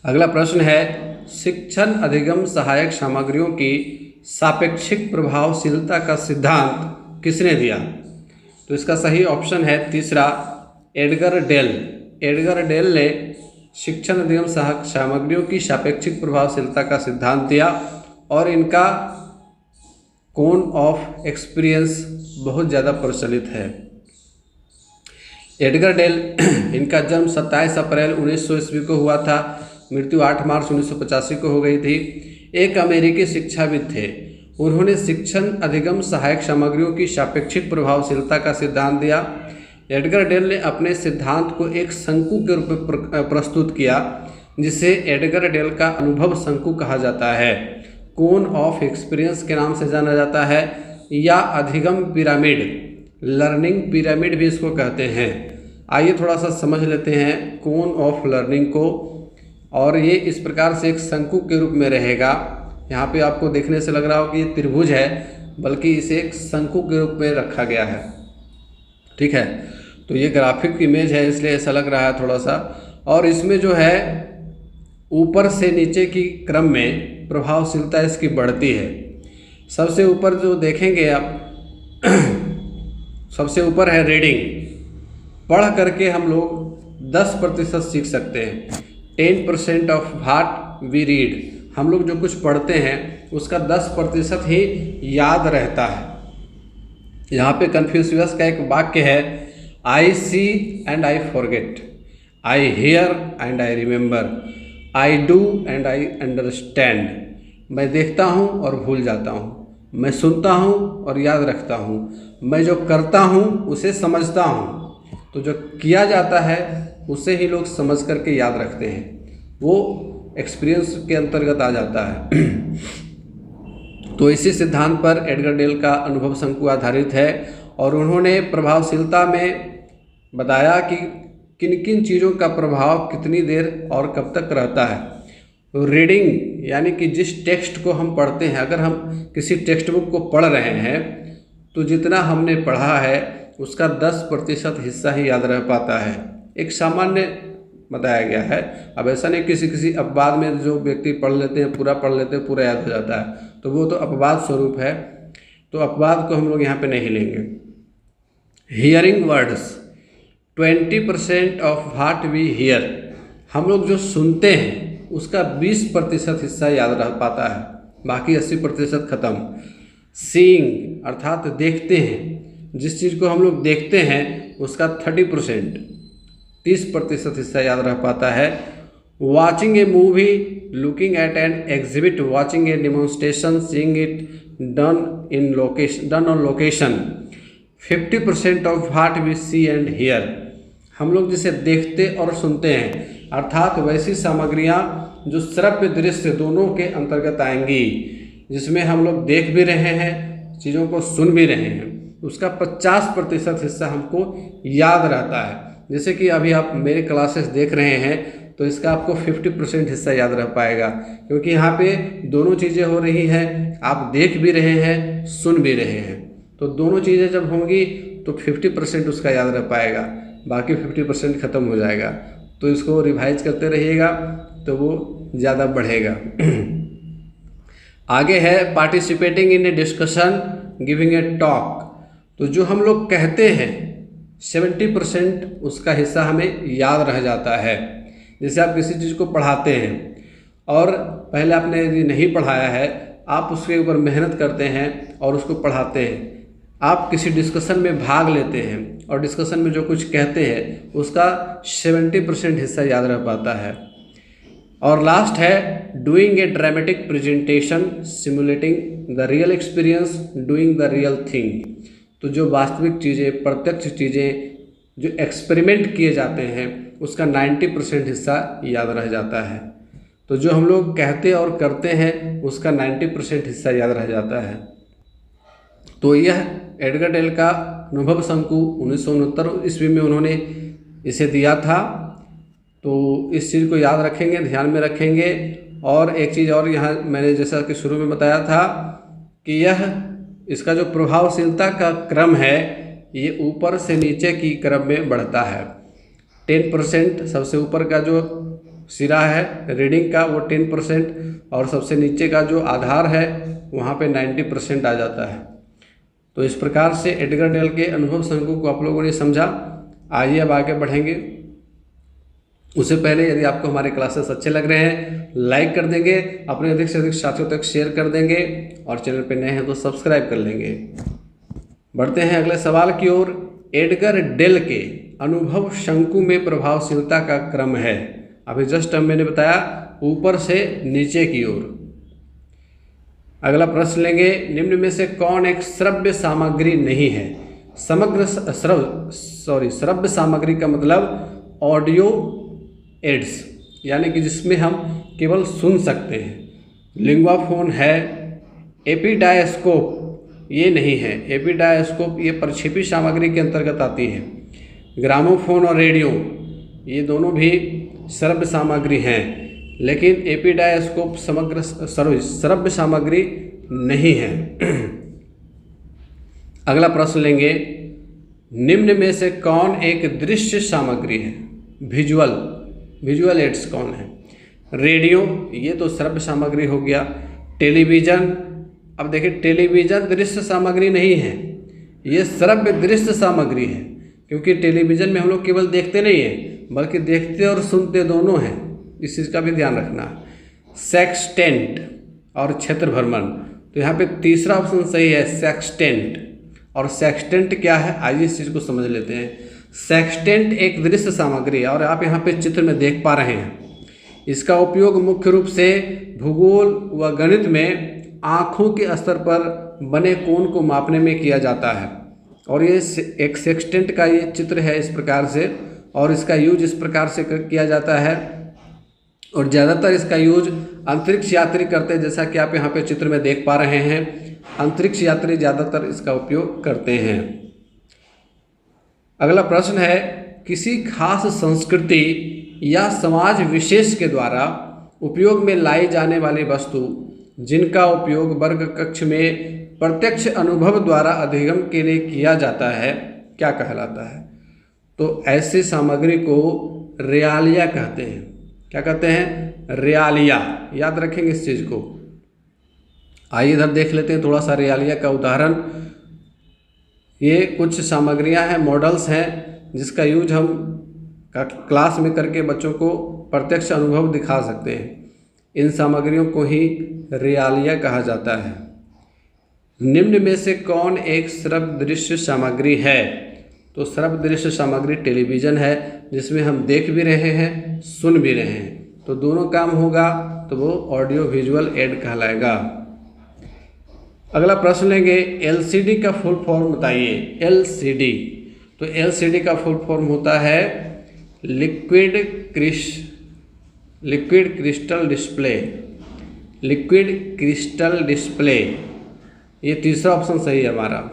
S1: अगला प्रश्न है शिक्षण अधिगम सहायक सामग्रियों की सापेक्षिक प्रभावशीलता का सिद्धांत किसने दिया? तो इसका सही ऑप्शन है तीसरा, एडगर डेल। एडगर डेल ने शिक्षण अधिगम सहायक सामग्रियों की सापेक्षिक प्रभावशीलता का सिद्धांत दिया, और इनका कोन ऑफ एक्सपीरियंस बहुत ज़्यादा प्रचलित है। एडगर डेल, इनका जन्म 27 अप्रैल 1900 ईस्वी को हुआ था, मृत्यु 8 मार्च 1985 को हो गई थी। एक अमेरिकी शिक्षाविद थे। उन्होंने शिक्षण अधिगम सहायक सामग्रियों की सापेक्षिक प्रभावशीलता का सिद्धांत दिया। एडगर डेल ने अपने सिद्धांत को एक शंकु के रूप में प्रस्तुत किया, जिसे एडगर डेल का अनुभव शंकु कहा जाता है, कोन ऑफ एक्सपीरियंस के नाम से जाना जाता है, या अधिगम पिरामिड, लर्निंग पिरामिड भी इसको कहते हैं। आइए थोड़ा सा समझ लेते हैं कोन ऑफ लर्निंग को। और ये इस प्रकार से एक शंकु के रूप में रहेगा। यहाँ पे आपको देखने से लग रहा हो कि ये त्रिभुज है, बल्कि इसे एक शंकु के रूप में रखा गया है। ठीक है, तो ये ग्राफिक इमेज है इसलिए ऐसा लग रहा है थोड़ा सा। और इसमें जो है ऊपर से नीचे की क्रम में प्रभावशीलता इसकी बढ़ती है। सबसे ऊपर जो देखेंगे आप सबसे ऊपर है रीडिंग। पढ़ करके हम लोग 10% सीख सकते हैं। 10% ऑफ व्हाट वी रीड, हम लोग जो कुछ पढ़ते हैं उसका 10% ही याद रहता है। यहाँ पे कन्फ्यूशियस का एक वाक्य है, I see and I forget, I hear and I remember, I do and I understand. मैं देखता हूँ और भूल जाता हूँ, मैं सुनता हूँ और याद रखता हूँ, मैं जो करता हूँ उसे समझता हूँ। तो जो किया जाता है उसे ही लोग समझ करके याद रखते हैं, वो एक्सपीरियंस के अंतर्गत आ जाता है। तो इसी सिद्धांत पर एडगर डेल का अनुभव शंकु आधारित है। और उन्होंने प्रभावशीलता में बताया कि किन किन चीज़ों का प्रभाव कितनी देर और कब तक रहता है। तो रीडिंग यानी कि जिस टेक्स्ट को हम पढ़ते हैं, अगर हम किसी टेक्स्ट बुक को पढ़ रहे हैं तो जितना हमने पढ़ा है उसका 10% हिस्सा ही याद रह पाता है। एक सामान्य बताया गया है। अब ऐसा नहीं किसी अपवाद में जो व्यक्ति पढ़ लेते हैं, पूरा पढ़ लेते हैं, पूरा याद हो जाता है, तो वो तो अपवाद स्वरूप है, तो अपवाद को हम लोग यहाँ पे नहीं लेंगे। Hearing words, 20% of what we hear, हम लोग जो सुनते हैं उसका 20% हिस्सा याद रह पाता है, बाकी 80% खत्म। सीइंग अर्थात देखते हैं, जिस चीज़ को हम लोग देखते हैं उसका 30% हिस्सा याद रह पाता है। Watching a movie, looking at an exhibit, watching a demonstration, seeing it done on location, 50% of what we see and hear, हम लोग जिसे देखते और सुनते हैं अर्थात वैसी सामग्रियाँ जो श्रव्य दृश्य दोनों के अंतर्गत आएंगी, जिसमें हम लोग देख भी रहे हैं, चीज़ों को सुन भी रहे हैं, उसका 50% हिस्सा हमको याद रहता है। जैसे कि अभी आप मेरे क्लासेस देख रहे हैं तो इसका आपको 50% हिस्सा याद रह पाएगा, क्योंकि यहाँ पे दोनों चीज़ें हो रही हैं, आप देख भी रहे हैं, सुन भी रहे हैं। तो दोनों चीज़ें जब होंगी तो 50% उसका याद रह पाएगा, बाकी 50% ख़त्म हो जाएगा। तो इसको रिवाइज करते रहिएगा तो वो ज़्यादा बढ़ेगा। आगे है participating in A discussion, giving a talk. तो जो हम लोग कहते हैं 70% उसका हिस्सा हमें याद रह जाता है। जैसे आप किसी चीज़ को पढ़ाते हैं और पहले आपने यदि नहीं पढ़ाया है, आप उसके ऊपर मेहनत करते हैं और उसको पढ़ाते हैं। आप किसी डिस्कशन में भाग लेते हैं और डिस्कशन में जो कुछ कहते हैं उसका 70% हिस्सा याद रह पाता है। और लास्ट है doing a dramatic presentation, simulating the real experience, doing the real thing. तो जो वास्तविक चीज़ें, प्रत्यक्ष चीज़ें जो एक्सपेरिमेंट किए जाते हैं उसका 90% हिस्सा याद रह जाता है। तो जो हम लोग कहते और करते हैं उसका 90% हिस्सा याद रह जाता है। तो यह एडगर डेल का अनुभव शंकु 1969 ईस्वी में उन्होंने इसे दिया था। तो इस चीज़ को याद रखेंगे, ध्यान में रखेंगे। और एक चीज़ और यहाँ मैंने जैसा कि शुरू में बताया था कि यह इसका जो प्रभावशीलता का क्रम है ये ऊपर से नीचे की क्रम में बढ़ता है। 10% सबसे ऊपर का जो सिरा है रीडिंग का वो 10%, और सबसे नीचे का जो आधार है वहाँ पे 90% आ जाता है। तो इस प्रकार से एडगर डेल के अनुभव शंकु को आप लोगों ने समझा। आइए अब आगे बढ़ेंगे। उससे पहले यदि आपको हमारे क्लासेस अच्छे लग रहे हैं लाइक कर देंगे, अपने अधिक से अधिक साथियों तक शेयर कर देंगे, और चैनल पे नए हैं तो सब्सक्राइब कर लेंगे। बढ़ते हैं अगले सवाल की ओर। एडगर डेल के अनुभव शंकु में प्रभावशीलता का क्रम है, अभी जस्ट मैंने बताया, ऊपर से नीचे की ओर। अगला प्रश्न लेंगे, निम्न में से कौन एक श्रव्य सामग्री नहीं है? समग्र श्रव्य सामग्री का मतलब ऑडियो एड्स, यानी कि जिसमें हम केवल सुन सकते हैं। लिंग्वाफोन है। एपिडायस्कोप ये नहीं है, एपिडायस्कोप ये प्रक्षेपी सामग्री के अंतर्गत आती है। ग्रामोफोन और रेडियो ये दोनों भी श्रव्य सामग्री हैं, लेकिन एपिडायस्कोप समग्र श्रव्य सामग्री नहीं है। अगला प्रश्न लेंगे, निम्न में से कौन एक दृश्य सामग्री है? विजुअल एड्स कौन है? रेडियो ये तो श्रव्य सामग्री हो गया। टेलीविज़न, अब देखिए टेलीविज़न दृश्य सामग्री नहीं है, ये श्रव्य दृश्य सामग्री है, क्योंकि टेलीविज़न में हम लोग केवल देखते नहीं हैं बल्कि देखते और सुनते दोनों हैं, इस चीज़ का भी ध्यान रखना। सेक्सटेंट और क्षेत्र भ्रमण, तो यहाँ पे तीसरा ऑप्शन सही है, सेक्सटेंट। और सेक्सटेंट क्या है, आइए इस चीज़ को समझ लेते हैं। सेक्सटेंट एक दृश्य सामग्री है और आप यहाँ पे चित्र में देख पा रहे हैं। इसका उपयोग मुख्य रूप से भूगोल व गणित में आँखों के स्तर पर बने कोण को मापने में किया जाता है। और ये एक सेक्सटेंट का ये चित्र है इस प्रकार से, और इसका यूज इस प्रकार से किया जाता है। और ज़्यादातर इसका यूज अंतरिक्ष यात्री करते हैं, जैसा कि आप यहाँ पे चित्र में देख पा रहे हैं। अंतरिक्ष यात्री ज़्यादातर इसका उपयोग करते हैं। अगला प्रश्न है, किसी खास संस्कृति या समाज विशेष के द्वारा उपयोग में लाई जाने वाली वस्तु जिनका उपयोग वर्ग कक्ष में प्रत्यक्ष अनुभव द्वारा अधिगम के लिए किया जाता है, क्या कहलाता है? तो ऐसी सामग्री को रियालिया कहते हैं। क्या कहते हैं? रियालिया। याद रखेंगे इस चीज़ को। आइए इधर देख लेते हैं थोड़ा सा रियालिया का उदाहरण। ये कुछ सामग्रियां हैं, मॉडल्स हैं, जिसका यूज हम क्लास में करके बच्चों को प्रत्यक्ष अनुभव दिखा सकते हैं। इन सामग्रियों को ही रियालिया कहा जाता है। निम्न में से कौन एक श्रव्य दृश्य सामग्री है? तो श्रव्य दृश्य सामग्री टेलीविज़न है, जिसमें हम देख भी रहे हैं, सुन भी रहे हैं, तो दोनों काम होगा, तो वो ऑडियो विजुअल एड कहलाएगा। अगला प्रश्न लेंगे, एलसीडी का फुल फॉर्म बताइए। एलसीडी, तो एलसीडी का फुल फॉर्म होता है liquid crystal display. Liquid crystal display, ये तीसरा ऑप्शन सही है हमारा।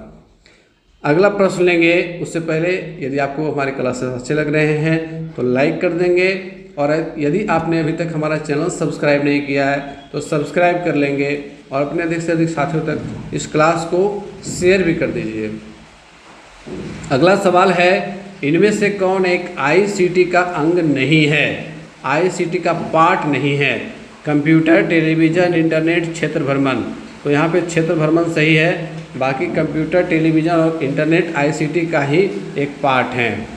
S1: अगला प्रश्न लेंगे, उससे पहले यदि आपको हमारे क्लासेस अच्छे लग रहे हैं तो लाइक कर देंगे, और यदि आपने अभी तक हमारा चैनल सब्सक्राइब नहीं किया है तो सब्सक्राइब कर लेंगे, और अपने अधिक से अधिक साथियों तक इस क्लास को शेयर भी कर दीजिए। अगला सवाल है, इनमें से कौन एक आईसीटी का अंग नहीं है? आईसीटी का पार्ट नहीं है। कंप्यूटर, टेलीविज़न, इंटरनेट, क्षेत्र भ्रमण, तो यहाँ पे क्षेत्र भ्रमण सही है, बाकी कंप्यूटर, टेलीविज़न और इंटरनेट आईसीटी का ही एक पार्ट है।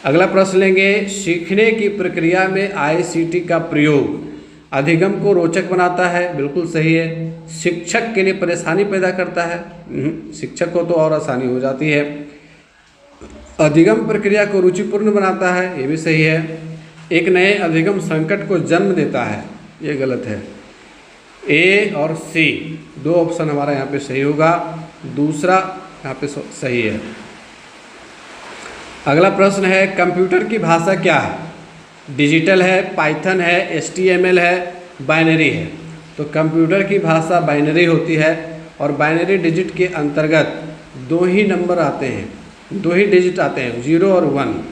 S1: अगला प्रश्न लेंगे, सीखने की प्रक्रिया में आईसीटी का प्रयोग अधिगम को रोचक बनाता है, बिल्कुल सही है। शिक्षक के लिए परेशानी पैदा करता है, शिक्षक को तो और आसानी हो जाती है। अधिगम प्रक्रिया को रुचिपूर्ण बनाता है, ये भी सही है। एक नए अधिगम संकट को जन्म देता है, ये गलत है। ए और सी दो ऑप्शन हमारा यहाँ पे सही होगा, दूसरा यहाँ पे सही है। अगला प्रश्न है, कंप्यूटर की भाषा क्या है? डिजिटल है, पाइथन है, HTML है, बाइनरी है। तो कंप्यूटर की भाषा बाइनरी होती है, और बाइनरी डिजिट के अंतर्गत दो ही नंबर आते हैं, दो ही डिजिट आते हैं, 0 और 1।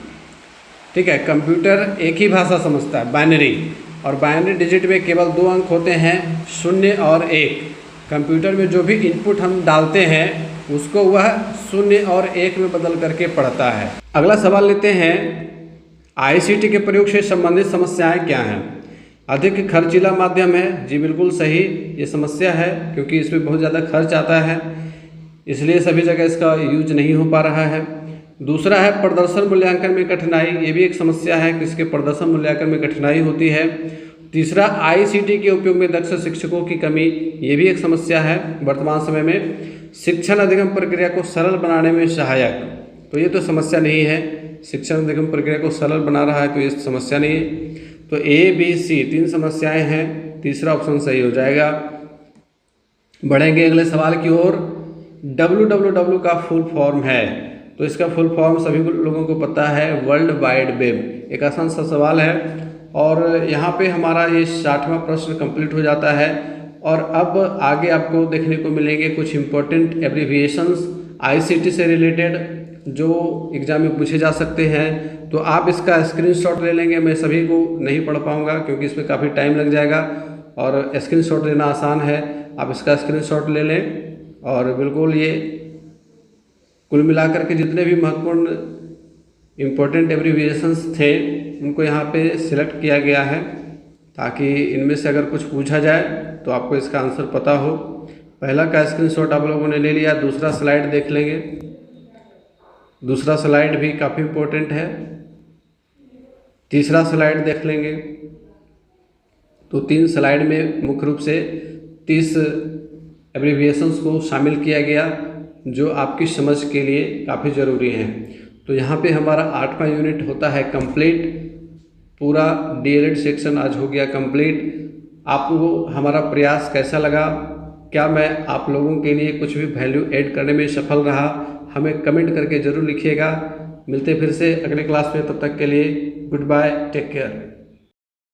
S1: ठीक है, कंप्यूटर एक ही भाषा समझता है, बाइनरी, और बाइनरी डिजिट में केवल 2 अंक होते हैं, 0 और 1। कंप्यूटर में जो भी इनपुट हम डालते हैं उसको वह 0 और 1 में बदल करके पढ़ता है। अगला सवाल लेते हैं, आईसीटी के प्रयोग से संबंधित समस्याएं क्या हैं? अधिक खर्चीला माध्यम है, जी बिल्कुल सही, ये समस्या है, क्योंकि इसमें बहुत ज़्यादा खर्च आता है, इसलिए सभी जगह इसका यूज नहीं हो पा रहा है। दूसरा है प्रदर्शन मूल्यांकन में कठिनाई, ये भी एक समस्या है कि इसके प्रदर्शन मूल्यांकन में कठिनाई होती है। तीसरा, आईसीटी के उपयोग में दक्ष शिक्षकों की कमी, ये भी एक समस्या है वर्तमान समय में। शिक्षण अधिगम प्रक्रिया को सरल बनाने में सहायक, तो ये तो समस्या नहीं है, शिक्षण अधिगम प्रक्रिया को सरल बना रहा है, तो ये समस्या नहीं है। तो ABC 3 समस्याएं हैं, तीसरा ऑप्शन सही हो जाएगा। बढ़ेंगे अगले सवाल की ओर। www का फुल फॉर्म है, तो इसका फुल फॉर्म सभी लोगों को पता है, वर्ल्ड वाइड वेब। एक आसान सा सवाल है और यहाँ पे हमारा ये 60वां प्रश्न कंप्लीट हो जाता है। और अब आगे आपको देखने को मिलेंगे कुछ इम्पोर्टेंट एब्रीविएशंस ICT से रिलेटेड जो एग्ज़ाम में पूछे जा सकते हैं। तो आप इसका स्क्रीनशॉट ले लेंगे। मैं सभी को नहीं पढ़ पाऊँगा क्योंकि इसमें काफ़ी टाइम लग जाएगा और स्क्रीनशॉट लेना आसान है। आप इसका स्क्रीनशॉट ले लें और बिल्कुल ये कुल मिलाकर के जितने भी महत्वपूर्ण इम्पोर्टेंट एब्रीविएशंस थे उनको यहाँ पे सिलेक्ट किया गया है ताकि इनमें से अगर कुछ पूछा जाए तो आपको इसका आंसर पता हो। पहला का स्क्रीनशॉट आप लोगों ने ले लिया, दूसरा स्लाइड देख लेंगे। दूसरा स्लाइड भी काफ़ी इम्पोर्टेंट है। तीसरा स्लाइड देख लेंगे। तो 3 स्लाइड में मुख्य रूप से 30 एब्रीविएशंस को शामिल किया गया जो आपकी समझ के लिए काफ़ी ज़रूरी हैं। तो यहाँ पे हमारा 8वां यूनिट होता है कंप्लीट। पूरा DLED सेक्शन आज हो गया कंप्लीट। आपको हमारा प्रयास कैसा लगा? क्या मैं आप लोगों के लिए कुछ भी वैल्यू ऐड करने में सफल रहा? हमें कमेंट करके ज़रूर लिखिएगा। मिलते फिर से अगले क्लास में, तब तक के लिए गुड बाय, टेक केयर।